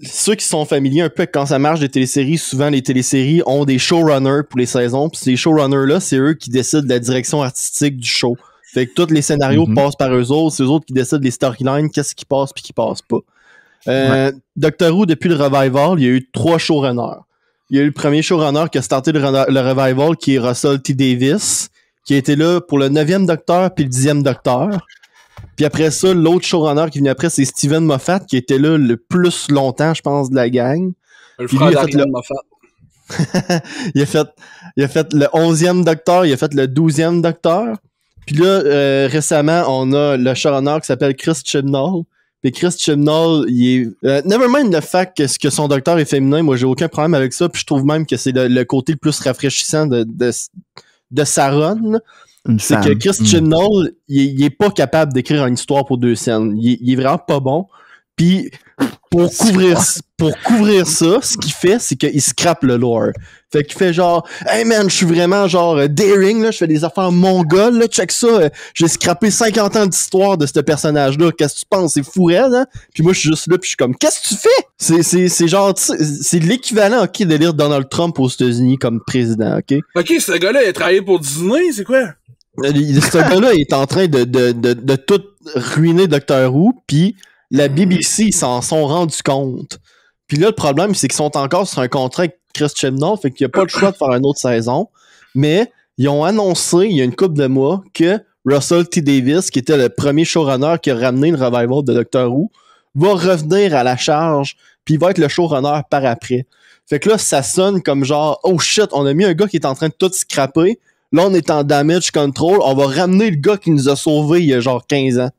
Ceux qui sont familiers un peu avec quand ça marche des téléséries, souvent les téléséries ont des showrunners pour les saisons, puis ces showrunners-là, c'est eux qui décident de la direction artistique du show. Fait que tous les scénarios passent par eux autres, c'est eux autres qui décident les storylines, qu'est-ce qui passe puis qui passe pas. Doctor Who, depuis le revival, il y a eu 3 showrunners. Il y a eu le premier showrunner qui a starté le revival, qui est Russell T. Davis, qui a été là pour le 9e Docteur puis le 10e Docteur. Puis après ça, l'autre showrunner qui vient après, c'est Steven Moffat, qui était là le plus longtemps, je pense, de la gang. Le Puis frère lui, il a fait d'Ariane Moffat. il a fait le 11e Docteur, il a fait le 12e Docteur. Puis là, récemment, on a le showrunner qui s'appelle Chris Chibnall. Puis Chris Chibnall, il est... nevermind le fait que son docteur est féminin, moi j'ai aucun problème avec ça, puis je trouve même que c'est le côté le plus rafraîchissant de sa run. C'est que Chris Chibnall, il est pas capable d'écrire une histoire pour 2 scènes. Il est vraiment pas bon. Puis pour couvrir ça, ce qu'il fait, c'est qu'il scrape le lore. Fait qu'il fait genre, hey man, je suis vraiment genre daring, là, je fais des affaires mongoles, là, check ça, j'ai scrappé 50 ans d'histoire de ce personnage-là, qu'est-ce que tu penses, c'est fou raide, hein? Puis moi, je suis juste là, puis je suis comme, qu'est-ce que tu fais? C'est genre, c'est l'équivalent, ok, de lire Donald Trump aux États-Unis comme président, ok? Ok, ce gars-là, il a travaillé pour Disney, c'est quoi? Ce gars-là est en train de tout ruiner Doctor Who, puis la BBC, ils s'en sont rendus compte. Puis là, le problème, c'est qu'ils sont encore sur un contrat avec Chris Chibnall, fait qu'il n'y a pas le choix de faire une autre saison. Mais ils ont annoncé, il y a une couple de mois, que Russell T. Davis, qui était le premier showrunner qui a ramené le revival de Doctor Who, va revenir à la charge, puis il va être le showrunner par après. Fait que là, ça sonne comme genre, oh shit, on a mis un gars qui est en train de tout scraper. Là, on est en damage control. On va ramener le gars qui nous a sauvés il y a genre 15 ans.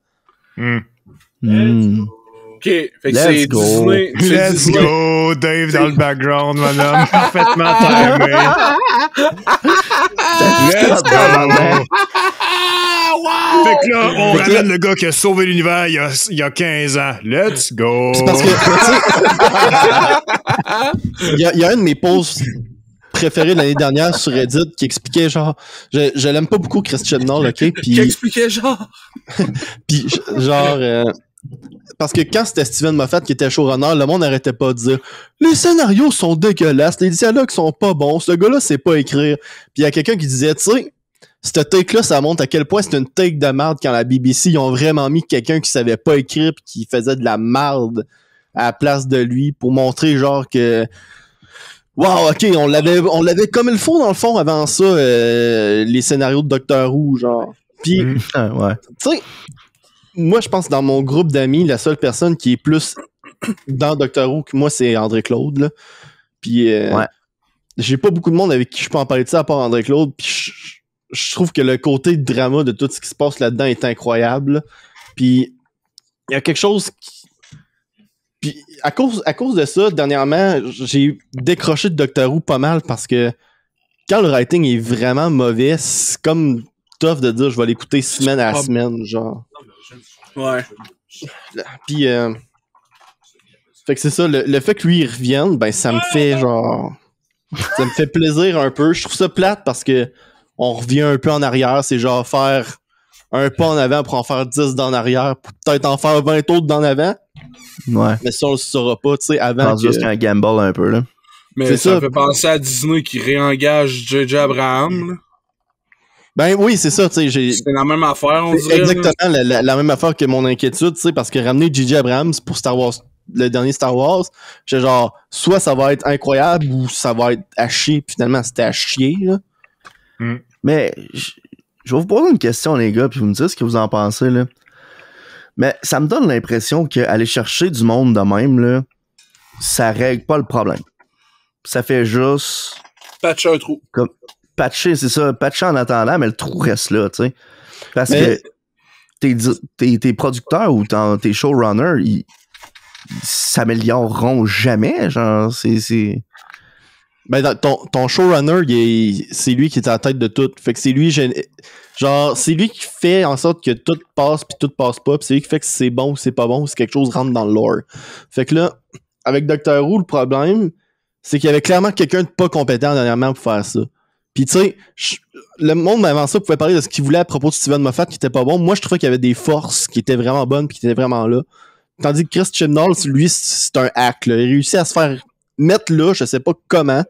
Ok, fait que c'est go. Disney. C'est Let's Disney. go, Dave dans le background, madame. Parfaitement timé. Let's go. Fait que là, on ramène le gars qui a sauvé l'univers il y a 15 ans. Let's go. C'est parce que, tu sais, il y a un de mes posts préférés de l'année dernière sur Reddit qui expliquait genre, je l'aime pas beaucoup Chris Chibnall, ok? Qui Puis expliquait genre. Puis genre parce que quand c'était Steven Moffat qui était showrunner, le monde n'arrêtait pas de dire les scénarios sont dégueulasses, les dialogues sont pas bons, ce gars-là sait pas écrire. Puis il y a quelqu'un qui disait, tu sais, cette take-là, ça montre à quel point c'est une take de merde quand la BBC, ils ont vraiment mis quelqu'un qui savait pas écrire pis qui faisait de la merde à la place de lui pour montrer genre que wow, ok, on l'avait comme il faut dans le fond avant ça, les scénarios de Doctor Who, genre. Puis, ouais. tu sais, moi, je pense que dans mon groupe d'amis, la seule personne qui est plus dans Doctor Who que moi, c'est André-Claude, là. Puis, j'ai pas beaucoup de monde avec qui je peux en parler de ça à part André-Claude. Puis, je trouve que le côté de drama de tout ce qui se passe là-dedans est incroyable. Puis il y a quelque chose qui... Puis à cause de ça, dernièrement, j'ai décroché de Doctor Who pas mal parce que quand le writing est vraiment mauvais, c'est comme tough de dire je vais l'écouter semaine à semaine, genre. Ouais. Puis fait que c'est ça, le fait que lui il revienne, ben ça me fait genre... Ça me fait plaisir un peu. Je trouve ça plate parce que on revient un peu en arrière. C'est genre faire un pas en avant pour en faire 10 d'en arrière, pour peut-être en faire 20 autres d'en avant. Ouais. Mais ça, on le saura pas, tu sais, avant que... C'est un gamble un peu, là. Mais ça me fait penser à Disney qui réengage J.J. Abraham, là. Ben oui, c'est ça, tu sais. C'est la même affaire, on dirait. Exactement la même affaire que mon inquiétude, tu sais, parce que ramener J.J. Abrams pour Star Wars, le dernier Star Wars, j'ai genre, soit ça va être incroyable ou ça va être à chier, puis finalement c'était à chier, là. Mais je vais vous poser une question, les gars, puis vous me dites ce que vous en pensez, là. Mais ça me donne l'impression qu'aller chercher du monde de même, là, ça règle pas le problème. Ça fait juste... Patcher un trou. Comme, patcher, c'est ça. Patcher en attendant, mais le trou reste là, tu sais. Parce que tes producteurs ou tes showrunners, ils s'amélioreront jamais, genre, c'est... Ben, ton showrunner, c'est lui qui est à la tête de tout. Fait que c'est lui, genre, c'est lui qui fait en sorte que tout passe pis tout passe pas, pis c'est lui qui fait que c'est bon ou c'est pas bon, ou si quelque chose rentre dans le lore. Fait que là, avec Doctor Who, le problème, c'est qu'il y avait clairement quelqu'un de pas compétent dernièrement pour faire ça. Pis tu sais, le monde avant ça pouvait parler de ce qu'il voulait à propos de Steven Moffat qui était pas bon. Moi, je trouvais qu'il y avait des forces qui étaient vraiment bonnes pis qui étaient vraiment là. Tandis que Chris Chibnall, lui, c'est un hack, là. Il réussit à se faire mettre là, je sais pas comment,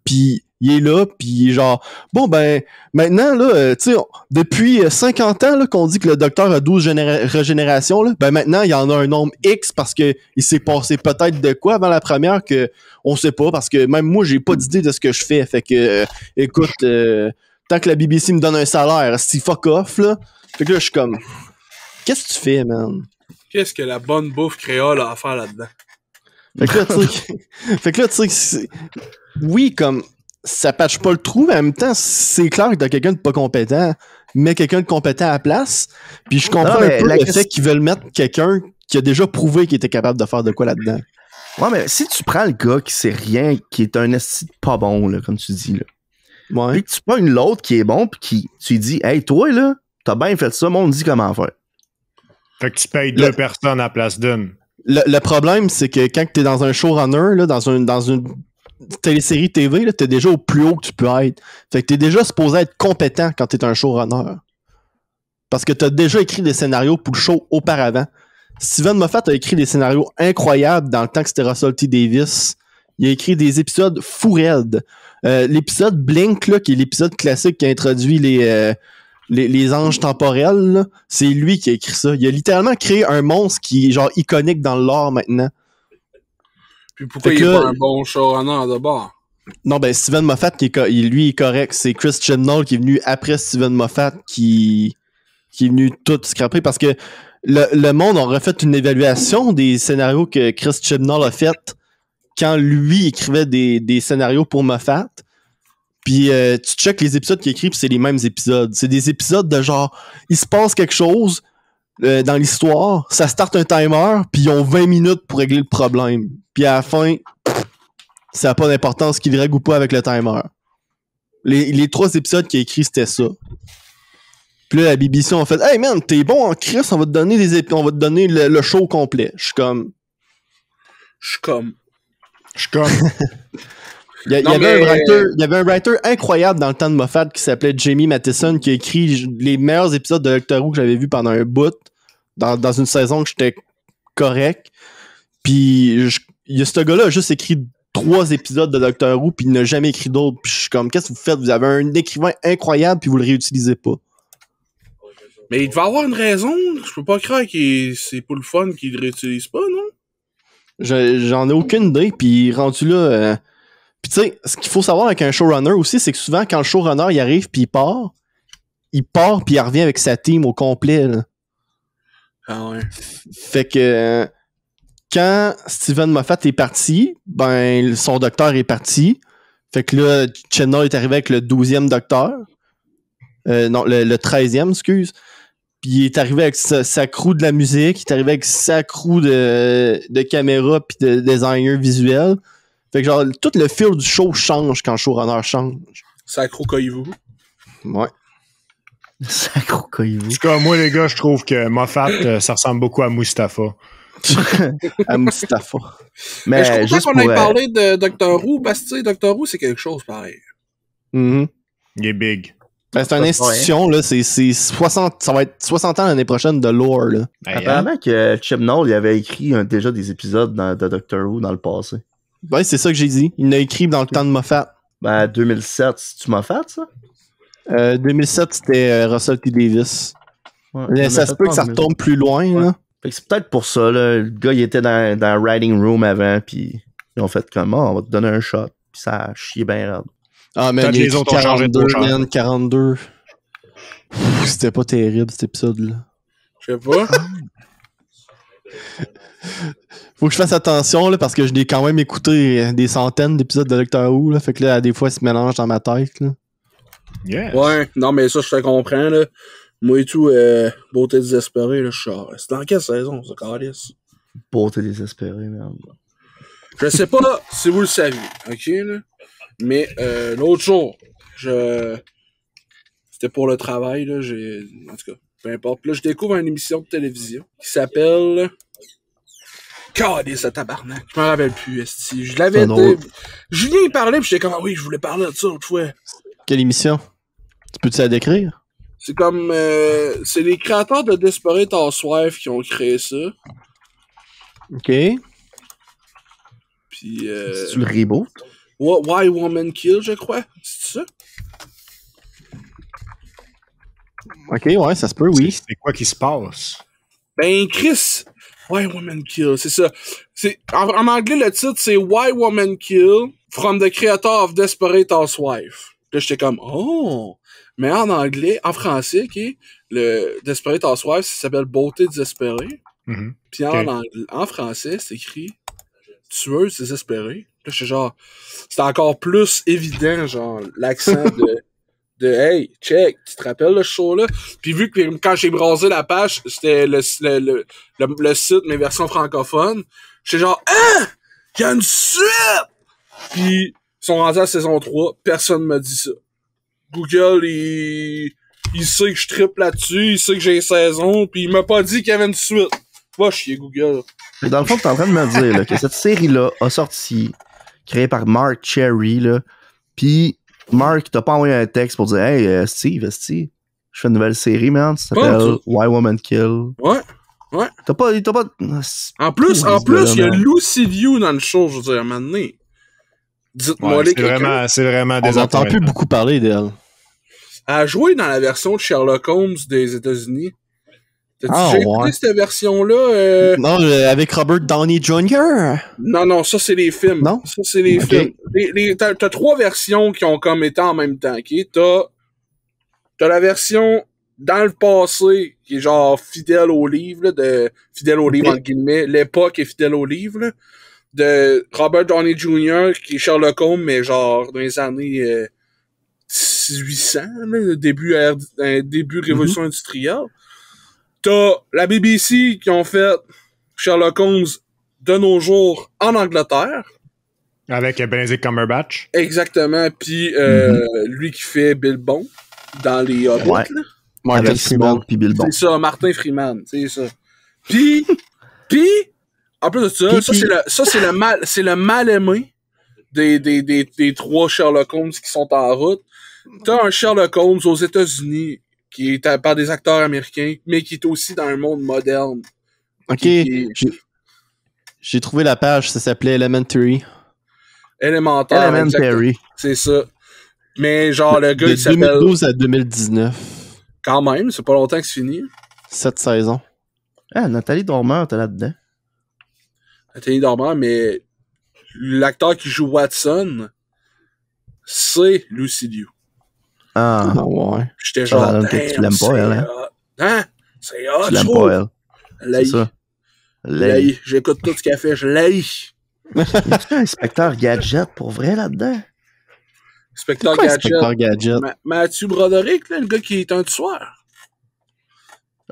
puis il est là, puis genre, bon ben, maintenant, là, tu sais, depuis 50 ans là, qu'on dit que le docteur a 12 régénérations, là, ben maintenant, il y en a un nombre X parce que il s'est passé peut-être de quoi avant la première que on sait pas, parce que même moi, j'ai pas d'idée de ce que je fais, fait que, écoute, tant que la BBC me donne un salaire, c'est fuck off, là, fait que là, je suis comme, qu'est-ce que tu fais, man? Qu'est-ce que la bonne bouffe créole a à faire là-dedans? Fait que là, tu sais, oui, comme, ça patche pas le trou, mais en même temps, c'est clair que t'as quelqu'un de pas compétent, mais quelqu'un de compétent à la place, puis je comprends un peu le fait qu'ils veulent mettre quelqu'un qui a déjà prouvé qu'il était capable de faire de quoi là-dedans. Ouais, mais si tu prends le gars qui sait rien, qui est un esti pas bon, là, comme tu dis, là, ouais. Puis que tu prends l'autre qui est bon, puis qui tu lui dis, hey, toi, là, t'as bien fait ça, moi, on me dit comment faire. Fait que tu payes deux personnes à la place d'une. Le problème, c'est que quand t'es dans un showrunner, là, dans une télésérie TV, là, t'es déjà au plus haut que tu peux être. Fait que t'es déjà supposé être compétent quand t'es un showrunner. Parce que t'as déjà écrit des scénarios pour le show auparavant. Steven Moffat a écrit des scénarios incroyables dans le temps que c'était Russell T. Davies. Il a écrit des épisodes fou raides. L'épisode Blink, là, qui est l'épisode classique qui a introduit les anges temporels, là, c'est lui qui a écrit ça. Il a littéralement créé un monstre qui est genre iconique dans le lore maintenant. Puis pourquoi il est pas un bon showrunner d'abord? Non, ben Steven Moffat, lui, est correct. C'est Chris Chibnall qui est venu après Steven Moffat qui est venu tout scraper parce que le monde a refait une évaluation des scénarios que Chris Chibnall a fait quand lui écrivait des scénarios pour Moffat. Puis tu checkes les épisodes qu'il écrit, puis c'est les mêmes épisodes. C'est des épisodes de genre, il se passe quelque chose dans l'histoire, ça starte un timer, puis ils ont 20 minutes pour régler le problème. Puis à la fin, ça n'a pas d'importance qu'il règle ou pas avec le timer. Les 3 épisodes qu'il a écrits, c'était ça. Puis là, la BBC a fait « Hey man, t'es bon en Chris, on va te donner le show complet. » Je suis comme... Il y avait un writer incroyable dans le temps de Moffat qui s'appelait Jamie Matheson qui a écrit les meilleurs épisodes de Doctor Who que j'avais vu pendant un bout dans une saison que j'étais correct. Puis ce gars-là a juste écrit 3 épisodes de Doctor Who puis il n'a jamais écrit d'autres. Puis je suis comme, qu'est-ce que vous faites? Vous avez un écrivain incroyable puis vous le réutilisez pas. Mais il devait avoir une raison. Je peux pas croire que c'est pour le fun qu'il le réutilise pas, non? J'en ai aucune idée. Puis rendu là... Puis tu sais, ce qu'il faut savoir avec un showrunner aussi, c'est que souvent, quand le showrunner il arrive puis il part puis il revient avec sa team au complet. Là. Ah ouais. Fait que quand Steven Moffat est parti, ben son docteur est parti. Fait que là, Chibnall est arrivé avec le 12e docteur. Non, le 13e, excuse. Puis il est arrivé avec sa crew de la musique, il est arrivé avec sa crew de caméra puis de designer visuel. Fait que genre, tout le feel du show change quand le showrunner change. Sacro-coyez-vous. Ouais. Sacro-coyez-vous. En tout cas, moi, les gars, je trouve que Moffat, ça ressemble beaucoup à Mustapha. À Mustapha. Mais je suis content juste qu'on ait pour, parlé de Doctor Who, parce que Doctor Who, c'est quelque chose pareil. Mhm. Il est big. Ben, c'est une institution, là, c'est 60, ça va être 60 ans l'année prochaine de lore, là. Apparemment que Chip Knoll il avait écrit déjà des épisodes de Doctor Who dans le passé. Ouais, c'est ça que j'ai dit. Il l'a écrit dans le temps de Moffat. Ben, 2007, c'est-tu Moffat, ça? 2007, c'était Russell T. Davis. Ouais, Là, ça se peut que ça retombe plus loin, là. Fait que c'est peut-être pour ça, là. Le gars, il était dans le writing room avant, puis ils ont fait comme, on va te donner un shot. Puis ça a chié bien raide. Ah, mais Peut-être il y a les autres ont changé de 42, cher. man, 42. C'était pas terrible, cet épisode-là. Je sais pas. Faut que je fasse attention, là, parce que je l'ai quand même écouté des centaines d'épisodes de Doctor Who, là. Fait que là, des fois, il se mélange dans ma tête, là. Yes. Ouais, non, mais ça, je te comprends, là. Moi et tout, Beauté désespérée, là, je suis genre, c'est dans quelle saison, ça, Calice? Beauté désespérée, merde. Je sais pas si vous le saviez, ok, là? Mais, l'autre jour, c'était pour le travail, là, en tout cas, peu importe. Puis là, je découvre une émission de télévision qui s'appelle... Calice à tabarnak. Je m'en rappelle plus, esti. Je l'avais dit... Julien, il parlait, puis j'étais comme, ah oui, je voulais parler de ça l'autre fois. Quelle émission? Tu peux-tu la décrire? C'est comme... c'est les créateurs de Desperate Housewives qui ont créé ça. OK. Puis... C'est-tu le reboot? Why Woman Kill, je crois. C'est ça? OK, ouais, ça se peut, oui. C'est quoi qui se passe? Ben, Chris... Why Woman Kill, c'est ça. En anglais, le titre, c'est Why Woman Kill from the creator of Desperate Housewives. Là, j'étais comme, oh! Mais en anglais, en français, OK, le Desperate Housewives, ça s'appelle Beauté désespérée. Mm-hmm. Puis en français, c'est écrit Tueuse désespérée. Là, j'étais genre, c'était encore plus évident, genre, l'accent de hey, check, tu te rappelles le show-là? Puis vu que quand j'ai brasé la page, c'était le site, mes versions francophones, j'étais genre, hein? Il y a une suite! Puis, ils sont rendus à la saison 3, personne m'a dit ça. Google, il sait que je trippe là-dessus, il sait que j'ai une saison, puis il m'a pas dit qu'il y avait une suite. Va chier, Google. Mais dans le fond, t'es en train de me dire là, que cette série-là a sorti, créée par Mark Cherry, là, pis Mark t'a pas envoyé un texte pour dire hey Steve, je fais une nouvelle série, man, ça s'appelle Why Woman Kill. Ouais. T'as pas. En plus, il y a Lucy Liu dans le show, je veux dire, à un moment donné. Dites-moi les quelqu'un. C'est vraiment On n'entend plus désappointant. beaucoup parler d'elle. Elle a joué dans la version de Sherlock Holmes des États-Unis. T'as-tu déjà écouté cette version-là? Non, avec Robert Downey Jr. Non, ça c'est les films. Non? Ça c'est les films. T'as 3 versions qui ont comme été en même temps, ok? T'as la version dans le passé, qui est genre fidèle au livre, là, fidèle au livre, entre guillemets. L'époque est fidèle au livre, là, de Robert Downey Jr., qui est Sherlock Holmes, mais genre dans les années 1800, là, début Révolution industrielle. T'as la BBC qui ont fait Sherlock Holmes de nos jours en Angleterre. Avec Benedict Cumberbatch. Exactement. Puis lui qui fait Bill Bond dans les Hobbits, là. Martin Freeman. Puis Bill Bond. C'est ça, Martin Freeman, c'est ça. Puis, en plus de ça, c'est le mal-aimé des 3 Sherlock Holmes qui sont en route. T'as un Sherlock Holmes aux États-Unis qui est par des acteurs américains, mais qui est aussi dans un monde moderne. OK, j'ai trouvé la page, ça s'appelait Elementary. Élémentaire. Elementary. C'est ça. Mais genre, le gars, De il s'appelle... 2012 à 2019. Quand même, c'est pas longtemps que c'est fini. 7 saisons. Ah, Nathalie Dormer, t'es là-dedans. Nathalie Dormer, mais l'acteur qui joue Watson, c'est Lucy Liu. Ah. Ouais. J'étais genre, Ça, tu l'aimes pas, elle, hein? Hein? C'est hot, Tu l'aimes pas, elle. L'haï. C'est ça. L'haï. J'écoute tout ce qu'elle fait, je l'haï. Y a-tu un inspecteur gadget pour vrai là-dedans? Inspecteur Quoi, Gadget. Inspecteur Gadget? Matthew Broderick, là, le gars qui est un tueur.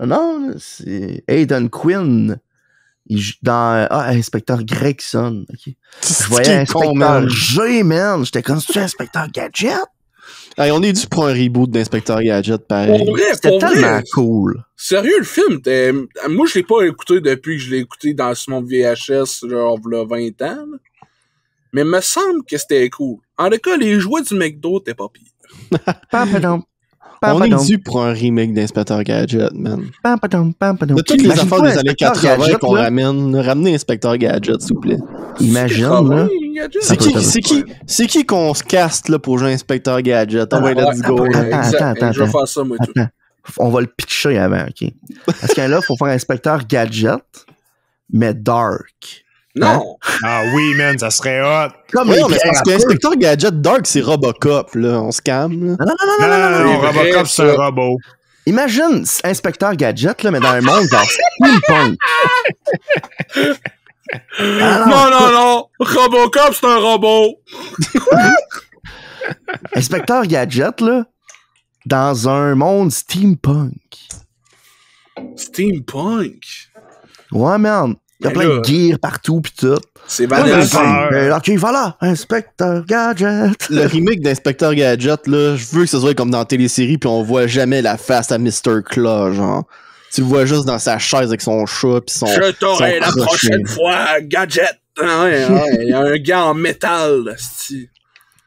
Non, c'est Aidan Quinn. Dans Inspecteur Gregson. Okay. Je voyais Inspecteur G, man. J'étais comme, c'est Inspecteur Gadget? Hey, on est dû pour un reboot d'Inspecteur Gadget, pareil. C'était tellement cool. Sérieux, le film, moi, je l'ai pas écouté depuis que je l'ai écouté dans mon VHS, genre, il y a 20 ans. Là. Mais il me semble que c'était cool. En tout cas, les jouets du McDo, t'es pas pire. On est dû pour un remake d'Inspecteur Gadget, man. De toutes les affaires des années 80 qu'on ramène, ramenez Inspecteur Gadget, s'il vous plaît. Imagine, là. C'est qui qu'on se caste, là, pour jouer Inspecteur Gadget? On va let's go. Attends. Je vais faire ça, moi, tout. On va le pitcher avant, OK? Parce que là, il faut faire Inspecteur Gadget, mais dark. Non! Ah oui, man, ça serait hot. Comme Oui, mais parce qu'Inspecteur Gadget Dark, c'est Robocop, là. On se calme, là. Non. Robocop, c'est un robot. Imagine Inspecteur Gadget, là, mais dans un monde genre steampunk. Non! Robocop, c'est un robot! Inspecteur Gadget, là, dans un monde steampunk. Steampunk? Ouais, man. Il y a plein de gear partout pis tout. C'est Vanessa. Ok, voilà, Inspecteur Gadget. Le remake d'Inspecteur Gadget, là, je veux que ce soit comme dans la télésérie, puis on voit jamais la face à Mr. Claw, genre. Tu le vois juste dans sa chaise avec son chat pis son. Je t'aurai la crochet. prochaine fois, Gadget. Ouais, il y a un gars en métal, c'ti.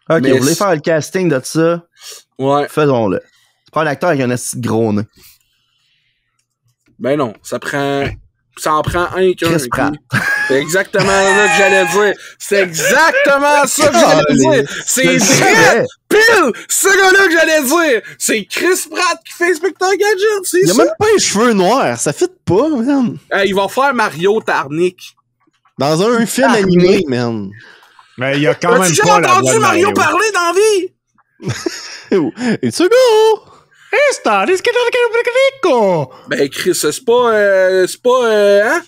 Ok, Mais vous voulez faire le casting de ça? Ouais. Faisons-le. Tu prends un acteur avec un esti de gros nez. Ben non, ça en prend un qu'un. Chris Pratt. C'est exactement là que j'allais dire. C'est exactement ça que j'allais dire. C'est vrai, pile, ce gars-là que j'allais dire. C'est Chris Pratt qui fait Inspecteur Gadget, c'est Il a ça. même pas les cheveux noirs, ça fit pas, man. Il va faire Mario Tarnick. Dans un film animé, man. Mais il y a quand même As-tu pas déjà la voix entendu de Mario parler dans la vie? It's a go! Ben Chris, c'est pas hein?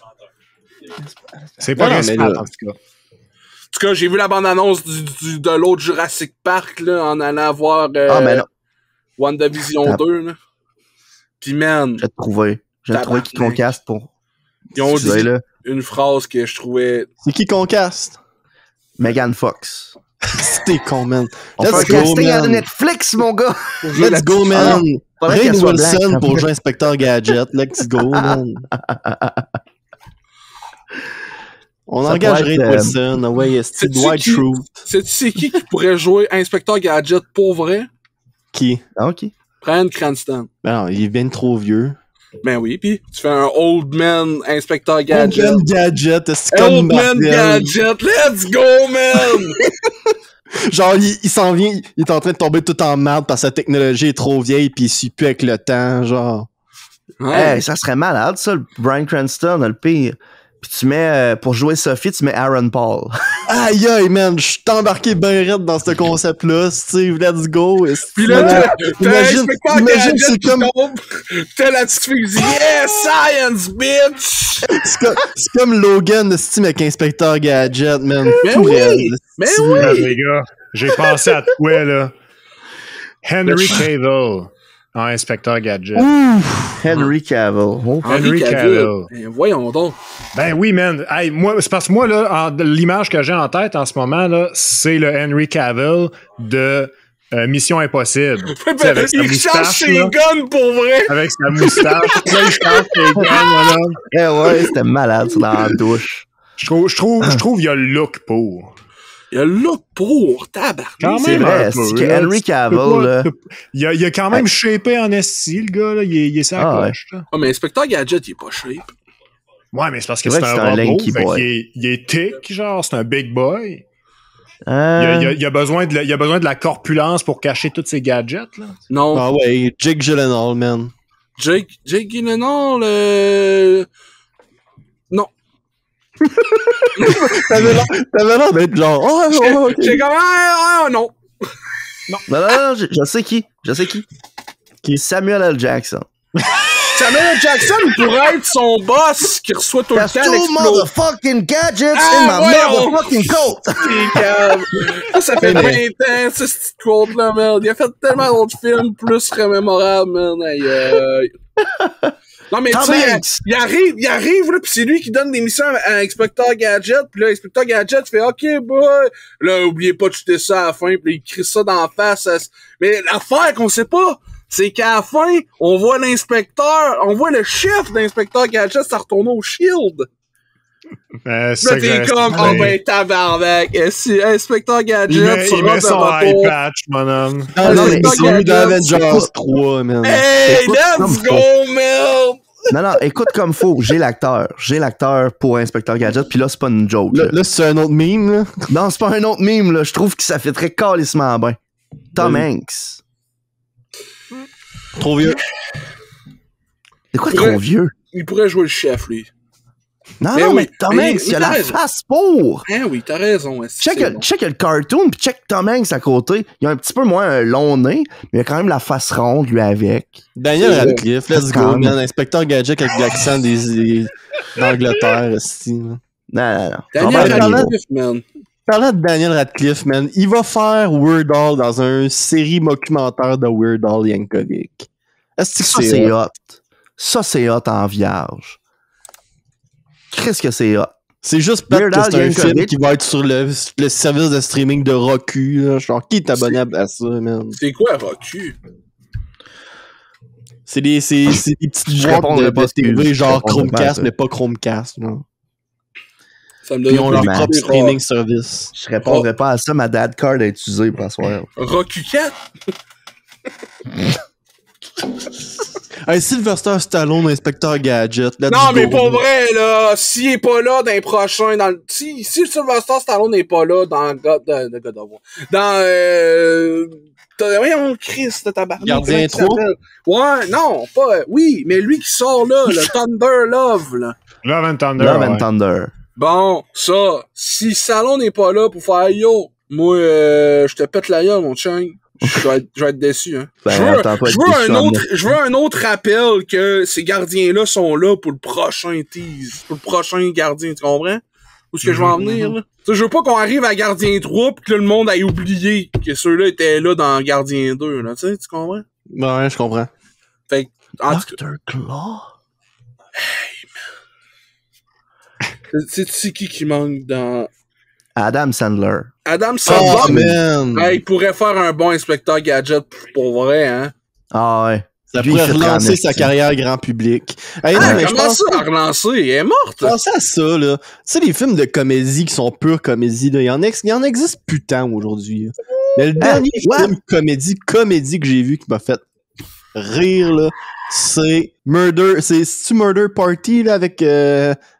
C'est pas Non, Chris mais Pratt, là- en tout cas. En tout cas, j'ai vu la bande-annonce de l'autre Jurassic Park, là, en allant voir mais non. WandaVision 2, là. Pis man, J'ai trouvé qui qu'on caste pour. ils ont dit là. une phrase que je trouvais... C'est qui qu'on caste? Megan Fox. C'était con, man. On fait un Let's go, casting à man. Netflix, mon gars. Let's go, man. Faudrait Rainn qu'elle soit Wilson blanche, pour jouer Inspecteur Gadget. Let's go, man. On Ça engage pourrait être, Rainn Wilson. Ouais, c'est C'est-tu Dwight qui- Schrute. C'est qui pourrait jouer Inspecteur Gadget pour vrai? Qui? Ah, ok. Bryan Cranston. Ben non, il est bien trop vieux. Ben oui, pis tu fais un Old Man Inspecteur Gadget. Old Man Gadget, c'est comme Old Man Marvel. Gadget, let's go, man! Genre, il s'en vient, il est en train de tomber tout en merde parce que sa technologie est trop vieille pis il suit plus avec le temps, genre. Ouais. Hey, ça serait malade, ça, le Bryan Cranston, le pire. Puis tu mets, pour jouer Sophie, tu mets Aaron Paul. Aïe aïe, man, je suis embarqué ben raide dans ce concept-là, Steve, let's go. Pis là, Imagine, Inspecteur imagine, Gadget c'est qui comme, tombe. T'as la petite fille qui dit « Yeah, science, bitch! c'est comme Logan de Steam avec Inspecteur Gadget, man. Mais Tout oui, raide, mais Steve. oui. Ah, les gars, j'ai pensé à toi, là. Henry Cavill en Inspecteur Gadget. Henry Cavill. Oh. Henry Cavill. Ben, voyons donc. Ben oui, man. Hey, moi, c'est parce que moi, là, l'image que j'ai en tête en ce moment, là, c'est le Henry Cavill de Mission Impossible. Tu sais, avec sa Il change moustache, ses là, guns pour vrai. avec sa moustache. Là, il change ses guns, là. Ouais, c'était malade, ça, dans la douche. Je trouve qu'il y a le look pour. Il y a le look pour, tabarnak. Quand C'est même vrai, un peu, c'est que là. Henry Tu peux Cavill, pas- là. Il a quand même shapé en esti, le gars, là. Il est sa Ah, coche, là. Ah, mais Inspecteur Gadget, il est pas shape. Ouais, mais c'est parce que C'est c'est vrai que un c'est un robot, lanky fait boy. qu'il il est thick, genre, c'est un big boy. Euh, Il a besoin de la corpulence pour cacher tous ses gadgets, là. Non. Ah ouais, Jake Gyllenhaal, man. Jake Gyllenhaal, non. T'avais l'air d'être genre, oh, ok. J'ai comme, non. Non, je sais qui. Qui? Samuel L. Jackson. Samuel Jackson pourrait être son boss qui reçoit tout le There's temps two l'explosion. motherfucking gadgets Ah, in my ouais, motherfucking coat! C'est calme. Ça fait 20 ans, ce petit quote-là, merde. Il a fait tellement d'autres films plus remémorables, man. Aïe, aïe. Non, mais tu sais, il arrive, là, pis c'est lui qui donne des missions à Inspector Gadget, pis là, Inspector Gadget fait « OK, boy! » Là, oubliez pas de jeter ça à la fin, pis il crie ça d'en face. Mais l'affaire qu'on sait pas, c'est qu'à la fin, on voit le chef d'Inspector Gadget, ça retourne au Shield. Là, t'es comme, oh ben, tabarnak. Si Inspector Gadget, il met son eye patch, mon homme. Non, mais c'est dans Avengers 3, man. Hey, let's go, man! Non, écoute comme faut. J'ai l'acteur pour Inspector Gadget, puis là, c'est pas une joke. Là, c'est un autre meme, là. Non, c'est pas un autre meme, là. Je trouve que ça fait très calissement bien. Tom Hanks. Trop vieux. C'est quoi trop vieux? Il pourrait jouer le chef, lui. Non, Mais non, oui, mais Tom mais Hanks, il a la raison. face pour! Ah oui, t'as raison. Check le cartoon, puis check Tom Hanks à côté. Il a un petit peu moins un long nez, mais il a quand même la face ronde, lui, avec. Daniel Radcliffe, let's go, Calme. man. Inspecteur Gadget avec l'accent d'Angleterre, aussi. Non. Daniel Robert Radcliffe, man. Parlant de Daniel Radcliffe, man, il va faire Weird Al dans une série documentaire de Weird Al Yankovic. Est-ce que Ça, c'est hot. Ça, c'est hot en vierge. Qu'est-ce que c'est hot? C'est juste pas Weird que Al c'est un film Yankovic. qui va être sur le service de streaming de Roku, là. Genre, qui est abonné à ça, man? C'est quoi, Roku? C'est des petites Je boîtes répondrai pas de à ce que- TV, je genre répondrai pas à Chromecast, ça. mais pas Chromecast, non. Ça me Puis ils ont leur des propre idées streaming rares. service. Je répondrais pas à ça, ma dad card est utilisée pour soir. Roku 4? Hey, Sylvester Stallone, Inspecteur Gadget. let's Non, mais go. pour vrai, là, s'il est pas là dans les prochains, si Sylvester Stallone n'est pas là dans God of War, voyons, Christ, tabarnak. Gardien comment il 3? s'appelle? Ouais, non, pas, oui, mais lui qui sort là, le Thunder Love, là. Love and Thunder. Love and ouais. Thunder. Bon, ça, si Stallone n'est pas là pour faire yo, moi, je te pète la gueule, mon chien. Je vais être déçu, hein. Ben, je veux attends pas être déçu, je veux un autre rappel que ces gardiens-là sont là pour le prochain tease, pour le prochain gardien, tu comprends? Où est-ce que je vais en venir, là? Tu sais, je veux pas qu'on arrive à Gardien 3 pis que le monde ait oublié que ceux-là étaient là dans Gardien 2, là, tu sais, tu comprends? Ouais, je comprends. Fait que, en tout cas, Dr. Claw. c'est qui manque dans Adam Sandler. Adam Oh, Sandler? man! Il pourrait faire un bon Inspecteur Gadget pour vrai, hein? Ah ouais. Ça Lui, pourrait il fait relancer en sa esti. carrière grand public. Hey, non, mais je Comment pense ça, à relancer? Elle est morte! Pensez à ça, là. Tu sais, les films de comédie qui sont pure comédie, là, il y en existe plus tant aujourd'hui. Là. Mais le dernier film comédie que j'ai vu qui m'a fait rire, là, c'est C'est-tu Murder Party, là, avec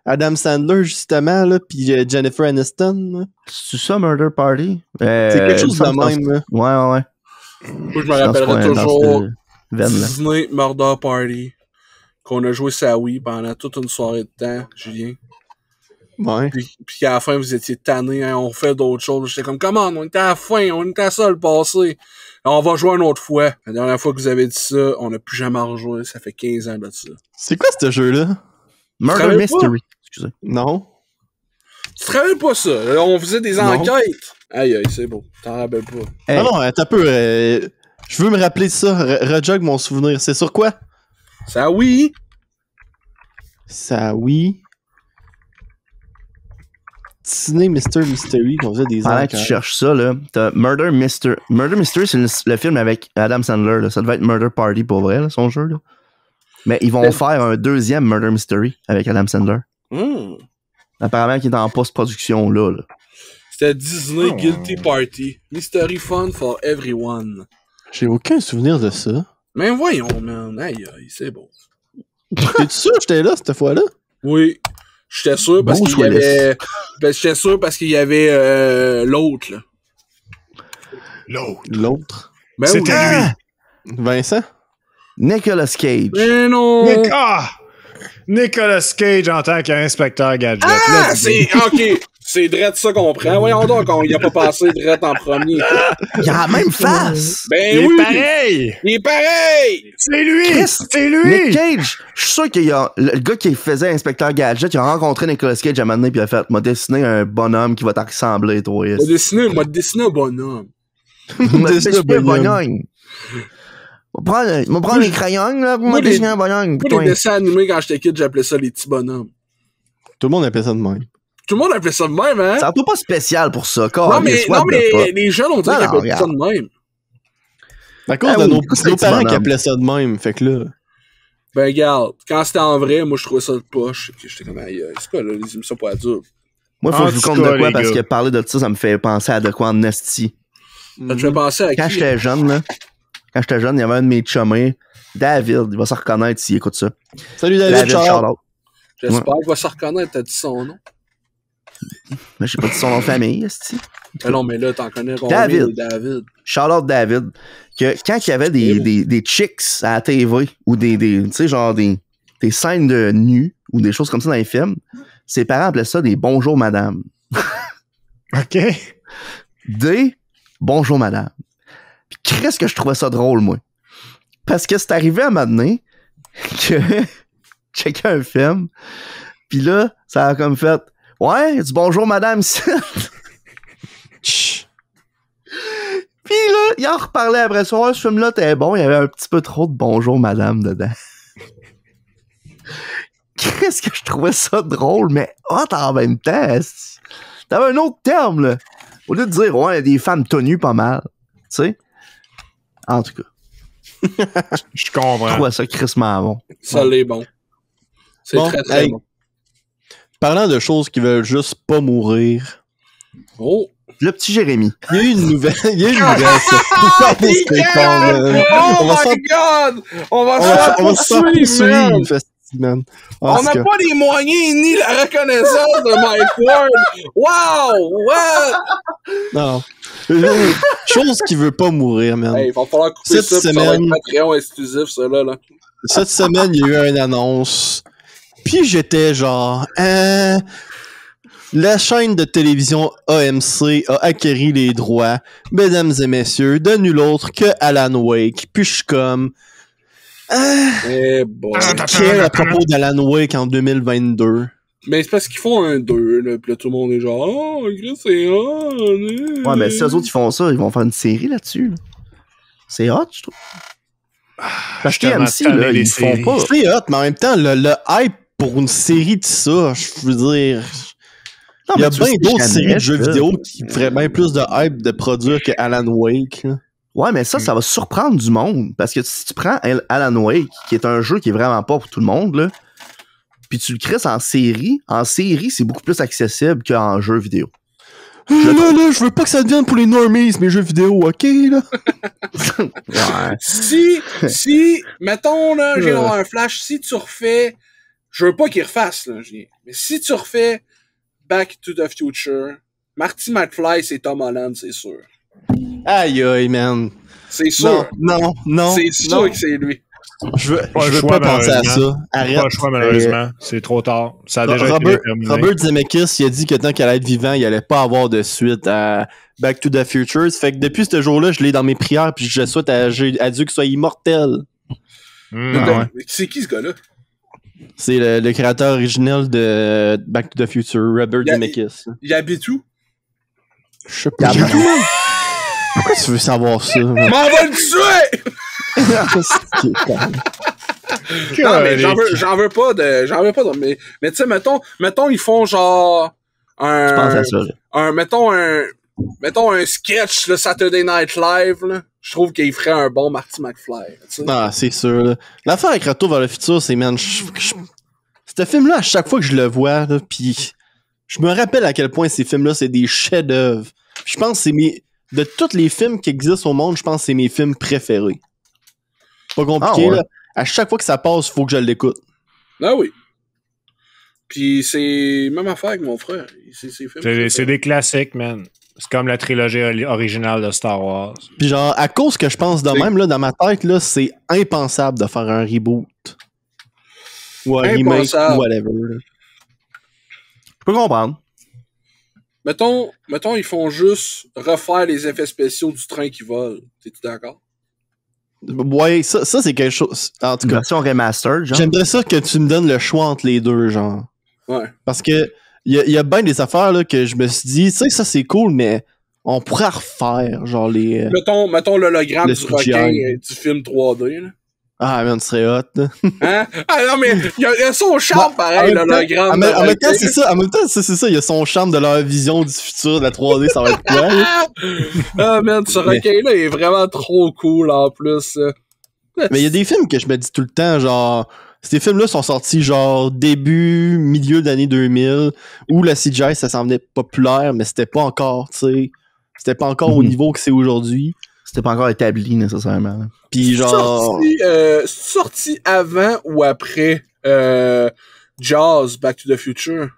Adam Sandler, justement, là, puis Jennifer Aniston, là? C'est ça, Murder Party? C'est quelque chose de il me semble même, là. Ouais. Moi, je me rappellerai toujours Veine, là. Disney Murder Party qu'on a joué sa Wii pendant toute une soirée de temps, Julien. Ouais. Puis qu'à la fin, vous étiez tanné, hein, on fait d'autres choses. J'étais comme, comment, on était à la fin, on était à ça le passé. On va jouer une autre fois. La dernière fois que vous avez dit ça, on n'a plus jamais rejoué. Ça fait 15 ans de ça. C'est quoi ce jeu-là? Murder travailles Mystery. Excusez. Non? Tu te rappelles pas ça? Là, on faisait des Non. enquêtes. Aïe, c'est beau. T'en rappelles pas. Hey. Ah non, attends un peu. Je veux me rappeler de ça. Rejog mon souvenir. C'est sur quoi? Ça, oui. Ça, oui. Disney Mystery, on faisait des Pendant que tu enquêtes. cherches ça, là, t'as Murder Mystery. Murder Mystery, c'est le film avec Adam Sandler. Là. Ça devait être Murder Party pour vrai, là, son jeu. Là. Mais ils vont faire un deuxième Murder Mystery avec Adam Sandler. Apparemment, qu'il est en post-production là. C'était Disney Guilty Party. Mystery Fun for Everyone. J'ai aucun souvenir de ça. Mais voyons, man. Aïe, c'est beau. T'es-tu sûr que j'étais là cette fois-là? Oui. J'étais sûr parce Bruce qu'il y Willis. avait... J'étais sûr parce qu'il y avait l'autre, là. L'autre. Ben C'était oui. lui. Vincent? Nicolas Cage. Mais non! Nicolas Cage en tant qu'inspecteur Gadget. Ah, Let's c'est... OK. C'est Dredd ça qu'on prend. Voyons donc, il a pas passé Dredd en premier. Il a la même face! Ben Il oui! est pareil! Il est pareil! C'est lui! Chris, C'est lui! Nick Cage, je suis sûr qu'il y a le gars qui faisait Inspecteur Gadget, il a rencontré Nicolas Cage à un moment donné, puis il a fait, m'a dessiné un bonhomme qui va te ressembler, toi. M'a dessiné un bonhomme. M'a dessiné dessiné un un bonhomme. M'a prendre les crayons, là, pour Moi, m'a dessiné un bonhomme. Moi, toi. les dessins animés, quand j'étais kid, j'appelais ça les petits bonhommes. Tout le monde appelle ça de même. Tout le monde appelait ça de même, hein? Ça pas spécial pour ça, Non, mais pas. les jeunes, on dirait Non, qu'ils appellent regarde. ça de même. À cause Ah de oui, nos c'est un petit parents qui bonhomme. appelaient ça de même. Fait que là. Ben, regarde, quand c'était en vrai, moi, je trouvais ça de poche. J'étais comme, aïe, c'est quoi, là, les émissions pour adultes? Moi, faut que je vous En tout compte de cas, quoi, les parce gars. que parler de ça me fait penser à de quoi en esti. Ça te fait penser à Quand qui? j'étais jeune, là, il y avait un de mes chummés, David, il va se reconnaître s'il écoute ça. Salut David, David Charles. Charlotte. J'espère qu'il va se reconnaître, t'as dit son nom. Mais j'ai pas dit son nom de famille, esti. Ah non, mais là, t'en connais David. David. Charlotte David. Que quand il y avait des chicks à la TV, ou tu sais, genre des scènes de nu, ou des choses comme ça dans les films, ses parents appelaient ça des bonjour madame. OK. Des bonjour madame. Puis qu'est-ce que je trouvais ça drôle, moi? Parce que c'est arrivé à un moment donné que checker un film, puis là, ça a comme fait ouais, du bonjour madame ici. Chut. Puis là, il en reparlait après ça. Ouais, ce film-là, t'es bon. Il y avait un petit peu trop de bonjour madame dedans. Qu'est-ce que je trouvais ça drôle, mais hot en même temps. esti. T'avais un autre terme, là. Au lieu de dire, ouais, il y a des femmes tenues pas mal. Tu sais? En tout cas, Je je comprends. trouvais ça crissement bon. Ça l'est bon. C'est Bon, très, très hey. bon. Parlant de choses qui veulent juste pas mourir. Oh! Le petit Jérémy. Il y a eu une nouvelle. Il y a eu une nouvelle. Oh On va se my god! On va On se va faire on va se faire poursuivre, man! poursuivre, festi, man. En On tout n'a cas. pas les moyens ni la reconnaissance de Mike Ward! Wow! What? Non. Chose qui veut pas mourir, man. Hey, il va falloir couper Cette ça, puis ça va être semaine- Patreon exclusif, ça, là. Cette semaine, il y a eu une annonce. Puis j'étais genre, la chaîne de télévision AMC a acquis les droits, mesdames et messieurs, de nul autre que Alan Wake. Puis je suis comme, Eh bon. care à propos d'Alan Wake en 2022. Mais c'est parce qu'ils font un 2, là, pis là, tout le monde est genre, oh, Chris, c'est hot! Ouais, mais si eux autres, ils font ça, ils vont faire une série là-dessus. Là. C'est hot, je trouve. Parce que tellement TMC, tanné là, des ils font séries. pas. C'est hot, mais en même temps, le hype pour une série de ça, je veux dire, Non, il y a mais tu bien sais d'autres jamais, séries de jeux ça. vidéo qui feraient bien plus de hype de produire que Alan Wake. Là. Ouais, mais ça va surprendre du monde. Parce que si tu prends Alan Wake, qui est un jeu qui est vraiment pas pour tout le monde, là, puis tu le crées en série, c'est beaucoup plus accessible qu'en jeu vidéo. Je veux pas que ça devienne pour les normies, mes jeux vidéo, ok, là? Ouais. Si, mettons, là, j'ai un flash, si tu refais, je veux pas qu'il refasse, là, mais si tu refais Back to the Future, Marty McFly, c'est Tom Holland, c'est sûr. Aïe, aïe, man. C'est sûr. Non. C'est sûr non. que c'est lui. Je veux Pas le veux choix, pas penser à ça. malheureusement. Arrête. Pas le choix, malheureusement. C'est trop tard. Ça a déjà été Robert, déterminé. Robert Zemeckis, il a dit que tant qu'elle allait être vivant, il allait pas avoir de suite à Back to the Future. Fait que depuis ce jour-là, je l'ai dans mes prières, puis je souhaite à Dieu qu'il soit immortel. Ouais. C'est qui ce gars-là? C'est le créateur original de Back to the Future, Robert Il a- Zemeckis. Il habite où? Je sais pas. Pourquoi tu veux savoir ça? M'en va le tuer! Non, mais j'en veux pas de, mais tu sais, mettons, ils font genre, Je pense à ça, là. mettons un sketch, le Saturday Night Live, là. Je trouve qu'il ferait un bon Marty McFly, tu sais. Ah, c'est sûr, là. L'affaire avec Retour vers le futur, c'est, man, ce film-là, à chaque fois que je le vois, là, pis je me rappelle à quel point ces films-là, c'est des chefs-d'œuvre. Je pense que c'est de tous les films qui existent au monde, je pense que c'est mes films préférés. Pas compliqué, Ah ouais. là. À chaque fois que ça passe, faut que je l'écoute. Ah oui. Puis c'est même affaire avec mon frère. C'est des classiques, man. C'est comme la trilogie originale de Star Wars. Puis genre, à cause que je pense de même, là, dans ma tête, là, c'est impensable de faire un reboot. Ou un remake, Impensable. ou whatever. Là. Je peux comprendre. Mettons, ils font juste refaire les effets spéciaux du train qui vole. T'es-tu d'accord? Ouais, ça c'est quelque chose. En tout Une cas, version remastered, genre. j'aimerais ça que tu me donnes le choix entre les deux, genre. Ouais. Parce que il y a bien des affaires là, que je me suis dit, tu sais, ça c'est cool, mais on pourrait refaire, genre les. Mettons l'hologramme Le du requin CGI. du film 3D, là. Ah, man, tu serais hot, là. Hein? Ah non, mais il y a son charme, pareil, l'hologramme. En même temps, c'est ça. En même temps, c'est ça. Il y a son charme de leur vision du futur de la 3D, ça va être quoi, là? Ah, man, ce requin-là est vraiment trop cool, en plus. Mais il y a des films que je me dis tout le temps, genre... Ces films-là sont sortis, genre, début, milieu d'année 2000, où la CGI, ça s'en venait populaire, mais c'était pas encore, tu sais... C'était pas encore au niveau que c'est aujourd'hui. C'était pas encore établi, nécessairement. Là. Puis genre... Sorti avant ou après Jaws, Back to the Future?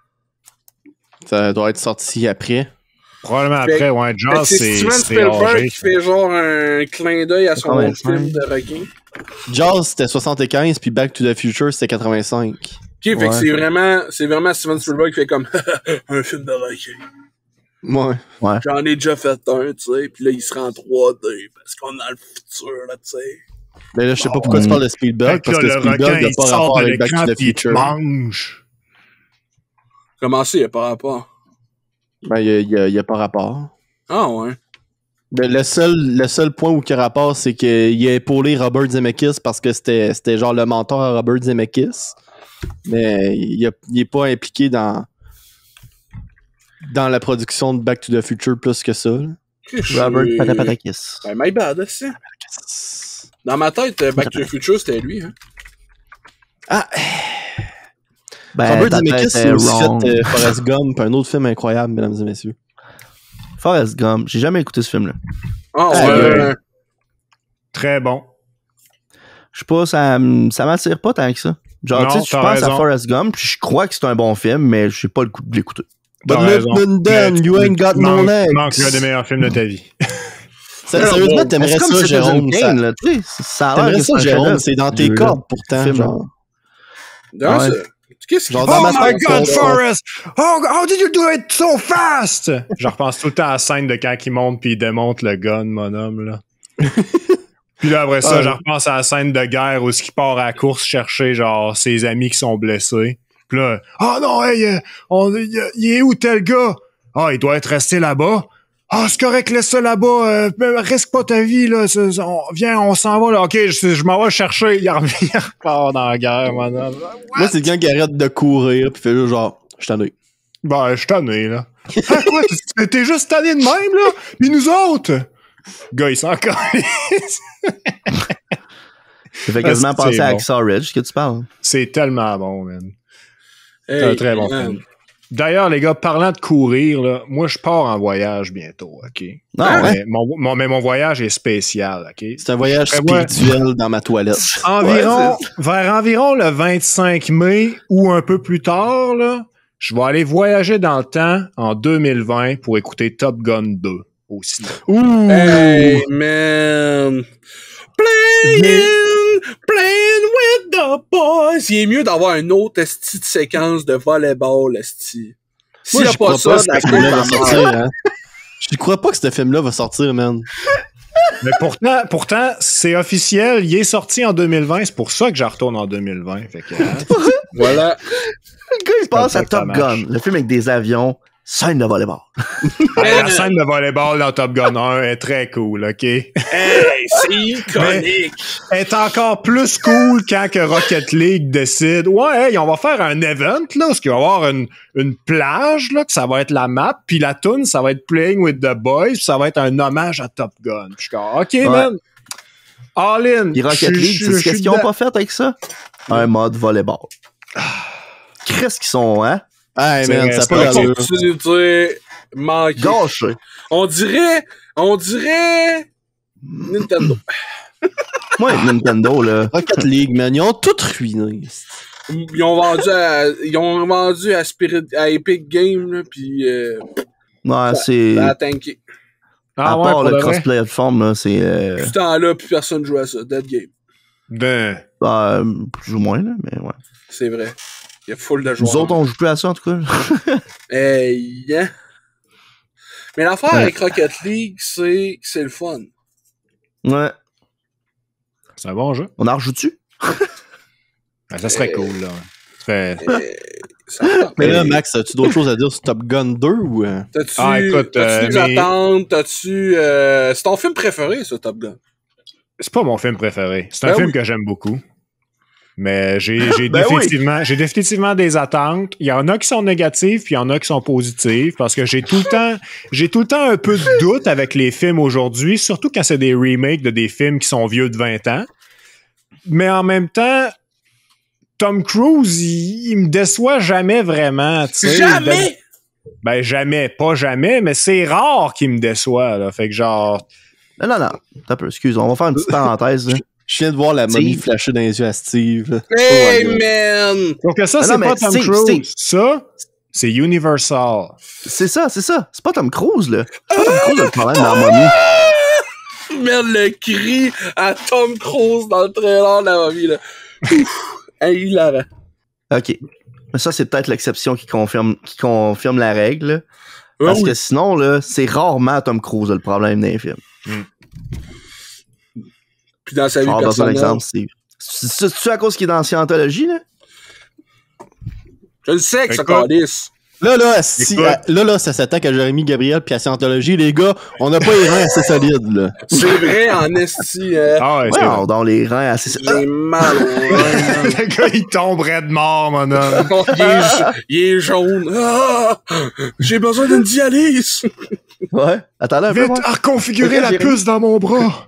Ça doit être sorti après. Probablement Fait- après, ouais. Jaws, C'est Steven c'est Spielberg âgé, qui fait genre un clin d'œil à son 85. film de requin. Jaws, c'était 75, puis Back to the Future, c'était 85. Ok, fait Ouais. que c'est vraiment Steven Spielberg qui fait comme un film de requin. Ouais. J'en ai déjà fait un, tu sais, puis là, il sera en 3D parce qu'on est dans le futur, là, tu sais. Mais là, je sais pas pourquoi tu parles de Spielberg, parce que le Spielberg requin, n'a il pas sort rapport de avec Back l'écran to the pis il te Future. mange. Comment ça, il y a pas rapport? Ben, il y a pas rapport. Ah ouais. Le seul point où il y a rapport, c'est qu'il a épaulé Robert Zemeckis parce que c'était genre le mentor à Robert Zemeckis. Mais il est pas impliqué dans la production de Back to the Future plus que ça. Là. Robert Patapatakis. Ben, my bad, aussi. Dans ma tête, Back to the Future, c'était lui, hein. Ah! Ben, Robert ta Zemeckis tête a est aussi wrong. fait Forrest Gump, un autre film incroyable, mesdames et messieurs. Forrest Gump. J'ai jamais écouté ce film-là. Ah Ah, ouais. Très bon. Je sais pas, ça m'attire pas tant que ça. Genre, Non, tu sais, je t'as pense à raison. Forrest Gump, puis je crois que c'est un bon film, mais j'ai pas le coup de l'écouter. But T'as raison. London, you ain't got no legs. Manque l'un des meilleurs films de ta vie. Sérieusement, Mais t'aimerais c'est comme ça, Citizen Jérôme. Kane, là, tu sais. Ça a l'air T'aimerais que ça, c'est un Jérôme. chef-d'œuvre, C'est dans ce tes jeu-là. cordes, pourtant, Film. genre. D'ailleurs, Ouais. qu'est-ce qu'il Genre, fait? dans Oh ma my tête, God, c'est- Forrest! Oh, how did you do it so fast? Je repense tout le temps à la scène de quand il monte puis il démonte le gun, mon homme, là. Puis là, après ça, Ouais. je repense à la scène de guerre où il part à la course chercher, genre, ses amis qui sont blessés. Puis là, oh non, hey, il est où tel gars? Ah, il doit être resté là-bas. Ah, c'est correct, laisse ça là-bas, risque pas ta vie, là. Viens, on s'en va, là. Ok, je m'en vais le chercher. Il revient encore dans la guerre, mon homme. Moi, c'est le gars qui arrête de courir puis fait juste genre, je t'en ai. Ben, je suis tanné, là. Ah, quoi? T'es juste tanné de même, là? Pis nous autres? Gars, il s'en calisse. Ça fait quasiment C'est penser à bon. Hacksaw Ridge que tu parles. C'est tellement bon, man. C'est Hey, un très bon man. film. D'ailleurs, les gars, parlant de courir, là, moi, je pars en voyage bientôt, OK? Ah ouais? Mais mon voyage est spécial, OK? C'est un voyage Ouais. spirituel dans ma toilette. Vers environ le 25 mai ou un peu plus tard, là, je vais aller voyager dans le temps en 2020 pour écouter Top Gun 2 au cinéma. Ouh! Hey, man. Playing with the boys. Il est mieux d'avoir une autre esti de séquence de volleyball, esti. S'il Moi, y a je pas crois ça, pas que ce la film-là va coupe en sortir, hein. Je crois pas que ce film-là va sortir, man. Mais pourtant, c'est officiel, il est sorti en 2020, c'est pour ça que je retourne en 2020. Fait que, hein, Voilà. Le gars, il passe à comme ça Top que ça marche. Gun, le film avec des avions, scène de volleyball. la scène de volleyball dans Top Gun 1 est très cool, OK? Hey, c'est iconique. Elle est encore plus cool quand que Rocket League décide, ouais, hey, on va faire un event, là, parce qu'il va y avoir une plage, là, que ça va être la map, puis la tune, ça va être Playing with the Boys, puis ça va être un hommage à Top Gun. Puis je suis comme, OK, man. All in. Puis Rocket League, tu sais qu'est-ce qu'ils ont pas fait avec ça? Un mode volleyball. Qu'est-ce qu'ils sont, hein? Hey, C'est man, vrai, ça a c'est pas vrai. d'allure. Continuité manquée. Gâché. On dirait Nintendo. Moi, avec Nintendo, là. Rocket League, man, ils ont tout ruiné. Ils ont vendu à Epic Games, là, pis Ouais, c'est. ça a tanké. À Ah ouais, part pour le de vrai? cross-platform, là, c'est. Depuis ce temps-là, plus personne joue à ça. Dead Game. Ben, Plus ou moins, là, mais ouais. C'est vrai. Il y a full de joueurs. Nous autres, on joue plus à ça, en tout cas. Hey, hein? Mais l'affaire Ouais. avec Rocket League, c'est que c'est le fun. Ouais. C'est un bon jeu. On en rejoue-tu? Ben, ça serait cool, là. Ça fait... Ça dépend. Mais là, Max, as-tu d'autres choses à dire sur Top Gun 2 ou... T'as-tu écoute, des mais- attentes? T'as-tu... c'est ton film préféré, ça, Top Gun? C'est pas mon film préféré. C'est un Ben film oui. que j'aime beaucoup. Mais j'ai Ben j'ai définitivement des attentes. Il y en a qui sont négatives, puis il y en a qui sont positives, parce que j'ai tout le temps un peu de doute avec les films aujourd'hui, surtout quand c'est des remakes de des films qui sont vieux de 20 ans. Mais en même temps, Tom Cruise, il me déçoit jamais vraiment. tu sais. Jamais! Ben jamais, pas jamais, mais c'est rare qu'il me déçoit. Là. Fait que genre... Non. T'as un peu, excuse, on va faire une petite parenthèse. Là. Je viens de voir la momie Steve. flasher dans les yeux à Steve. là. Hey, Oh my God. man! Donc ça, Non, c'est mais pas Tom Steve, Cruise. Ça, c'est Universal. C'est ça. C'est pas Tom Cruise, là. C'est pas Tom Cruise le problème dans la momie. Merde, le cri à Tom Cruise dans le trailer de la momie, là. Ouf, hilarant. OK. Mais ça, c'est peut-être l'exception qui confirme la règle. Là. Ah Parce oui. que sinon, là, c'est rarement Tom Cruise le problème d'un film. Puis dans sa vie Je vais avoir un personnelle. exemple, Steve. C'est-tu à cause qu'il est dans Scientologie, là? Je le sais que ça Écoute. calisse. Là, si, Écoute. là, ça s'attaque à Jérémy Gabriel puis à Scientologie. Les gars, on n'a pas les reins assez solides, là. C'est vrai, en esti. Ah ouais, Ouais, c'est on dans les reins assez... J'ai mal au rein. Le gars, il tomberait de mort, mon homme. Il est jaune. Ah! J'ai besoin d'une dialyse. Ouais. Attendez un peu, Vite, moi. reconfigurer Ok, la Jérémy. puce dans mon bras.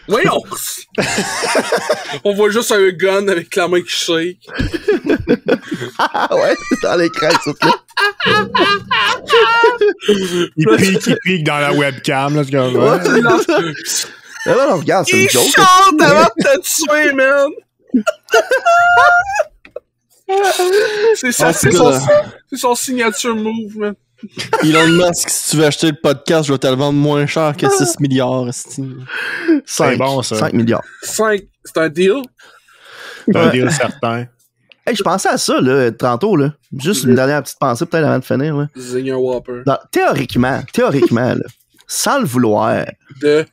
Voyons. On voit juste un gun avec la main qui shake. Ah ouais, dans l'écran, tout là. Il pique dans la webcam, là, ce gars. Ouais. Non, regarde, c'est Il une joke. chante avant de te tuer, man. C'est ça, Ah, c'est c'est son, ça. c'est son signature move, man. Elon Musk, si tu veux acheter le podcast, je vais te le vendre moins cher que 6 milliards, esti. 5, bon, ça. 5 milliards. 5, c'est un deal. C'est un deal certain. Hey, je pensais à ça, là, tantôt, là. Juste une dernière petite pensée, peut-être avant de finir, là. Zinger Whopper. Théoriquement, là, sans le vouloir, De.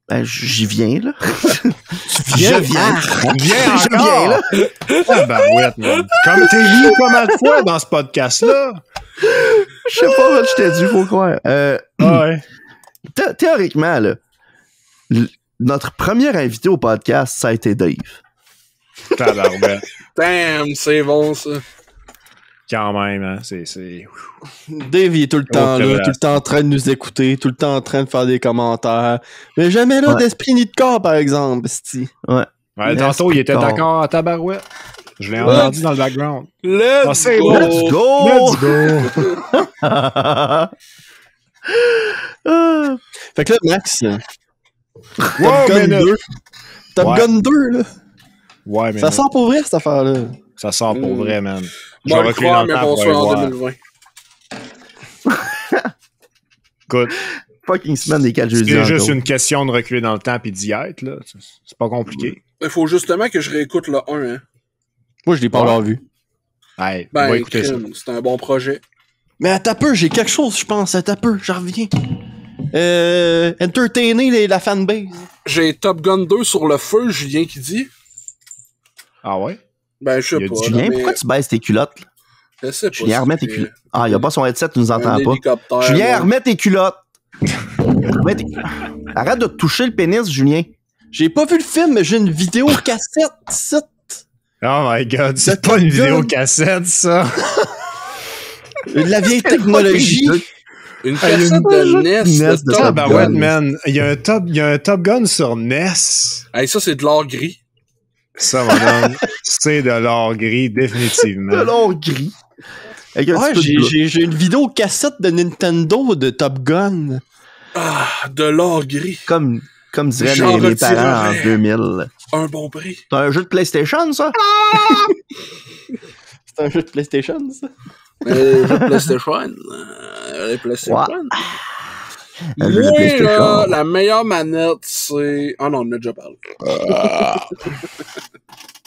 ben, j'y viens, là. Tu Je viens. Viens Je viens, là. Ah, ben ouais, man. Comme t'es vu combien de fois dans ce podcast-là? Je sais pas, je t'ai dit, faut croire. Ouais. Théoriquement, là, notre premier invité au podcast, ça a été Dave. Tabarouette. Damn, c'est bon, ça. Quand même, hein. C'est... Dave, il est tout le temps là, révélation. tout le temps en train de nous écouter, tout le temps en train de faire des commentaires. Mais jamais là Ouais. d'esprit ni de corps, par exemple, esti. Ouais. Ouais, Yes, tantôt, il était putain. d'accord à tabarouette. Je l'ai entendu dans le background. Let's Ah, c'est go. bon. Let's go! Let's go! Ah. Fait que là, Max, Top Wow, Gun mais 2. Top Ouais. Gun 2, là. Ouais, mais Ça non. sort pour vrai, cette affaire-là. Ça sort pour vrai, man. Je Moi, vais le reculer croire, dans le mais temps bon pour soir aller en voir. 2020. Écoute, Fucking semaine des 4 jeudis. c'est juste encore. une question de reculer dans le temps puis d'y être, là. C'est pas compliqué. Il faut justement que je réécoute le 1, hein. Moi, je l'ai pas Ouais. encore vu. Hey, on va Ben, écouter ça. crime, c'est un bon projet. Mais à ta peu, j'ai quelque chose, je pense. À ta peu, j'en reviens. Entertainer la fanbase. J'ai Top Gun 2 sur le feu, Julien qui dit. Ah ouais? Ben, je sais Il a pas. dit là, Julien, mais pourquoi tu baisses tes culottes? Là? Je sais pas. Julien, remets tes culottes. Ah, il a pas son headset, tu nous Un entends pas. hélicoptère. Julien, là. remets tes culottes. Remets tes- Arrête de te toucher le pénis, Julien. J'ai pas vu le film, mais j'ai une vidéo cassette. ici. Oh my god, c'est Top pas une Gun. vidéo cassette, ça! De la vieille technologie. Une Hey, cassette une- de NES. NES de de Top Top Gun. ouais, Gun. man. Il y a un Top Gun sur NES. Hey, ça, c'est de l'or gris. Ça, mon homme, c'est de l'or gris, définitivement. De l'or gris. Avec un Ouais, petit peu de bleu. j'ai une vidéo cassette de Nintendo de Top Gun. Ah, de l'or gris. Comme diraient J'en mes parents en retirerai. 2000. Un bon prix. C'est un jeu de PlayStation, ça? C'est un jeu de PlayStation, ça? Les jeux de PlayStation. Les PlayStation. Un jeu de Moi, PlayStation. là, la meilleure manette, c'est... Ah non, on en a déjà parlé.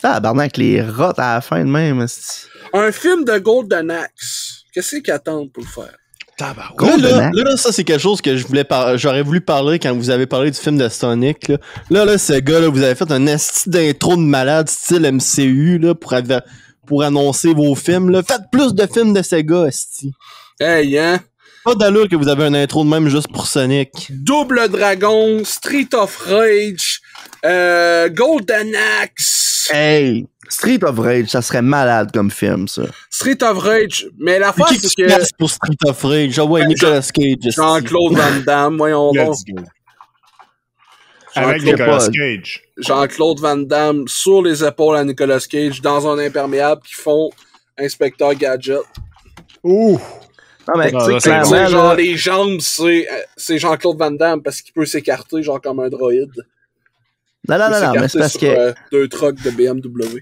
Ah, barnac, les rots à la fin de même. c'est- Un film de Golden Axe. Qu'est-ce qu'ils attendent pour le faire? Là, ça, c'est quelque chose que j'aurais voulu parler quand vous avez parlé du film de Sonic. Là, ce gars-là, vous avez fait un esti d'intro de malade style MCU là, pour annoncer vos films. Là. Faites plus de films de Sega, esti. Hey, hein? Pas d'allure que vous avez un intro de même juste pour Sonic. Double Dragon, Street of Rage, Golden Axe. Hey! Street of Rage, ça serait malade comme film, ça. Street of Rage, mais la fois, c'est que... Qui pour Street of Rage? Ouais, Nicolas Cage. Jean-Claude Van Damme, voyons donc. Avec Nicolas Cage. Jean-Claude Van Damme sur les épaules à Nicolas Cage dans un imperméable qui font Inspecteur Gadget. Ouh! Non, mais Non, tu sais, là, clairement, Genre, là, les jambes, c'est Jean-Claude Van Damme parce qu'il peut s'écarter, genre comme un droïde. non, mais c'est parce sur, que... deux trucks de BMW.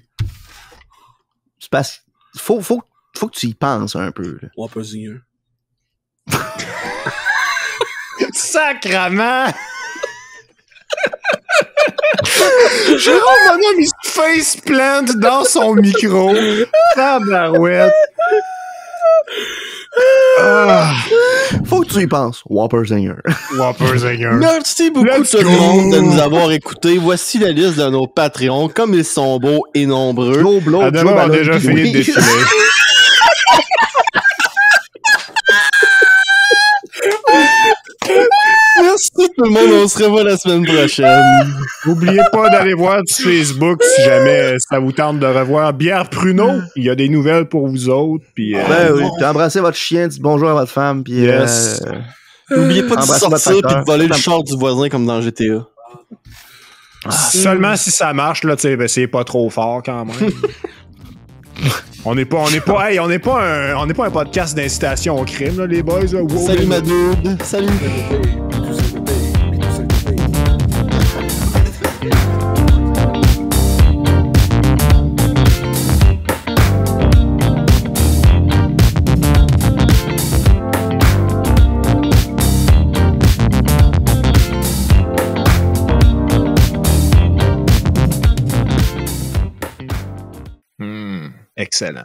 C'est parce qu'il faut que tu y penses un peu, là. On va pas y Sacrement! Jérôme Bonhomme, il se faceplant dans son micro. Tabarouette. Faut que tu y penses. Whopper Zinger. Whopper Zinger. Merci beaucoup Let's tout le go. monde de nous avoir écoutés. Voici la liste de nos Patreons, comme ils sont beaux et nombreux. Joe Blow, Adam Joe a Ballon, déjà puis fini oui. de défiler. Merci tout le monde, on se revoit la semaine prochaine. N'oubliez pas d'aller voir sur Facebook si jamais ça vous tente de revoir Bière Pruneau. Il y a des nouvelles pour vous autres. Puis, Ben oui, puis embrassez votre chien, dites bonjour à votre femme, puis Yes. N'oubliez pas de Embrassez votre sortir et facteur. de voler le char du voisin comme dans GTA. seulement si ça marche, là, tu sais, ben, c'est pas trop fort quand même. On n'est pas un podcast d'incitation au crime, là, les boys. Là. Wow, Salut les- ma dude. Salut. Excellent.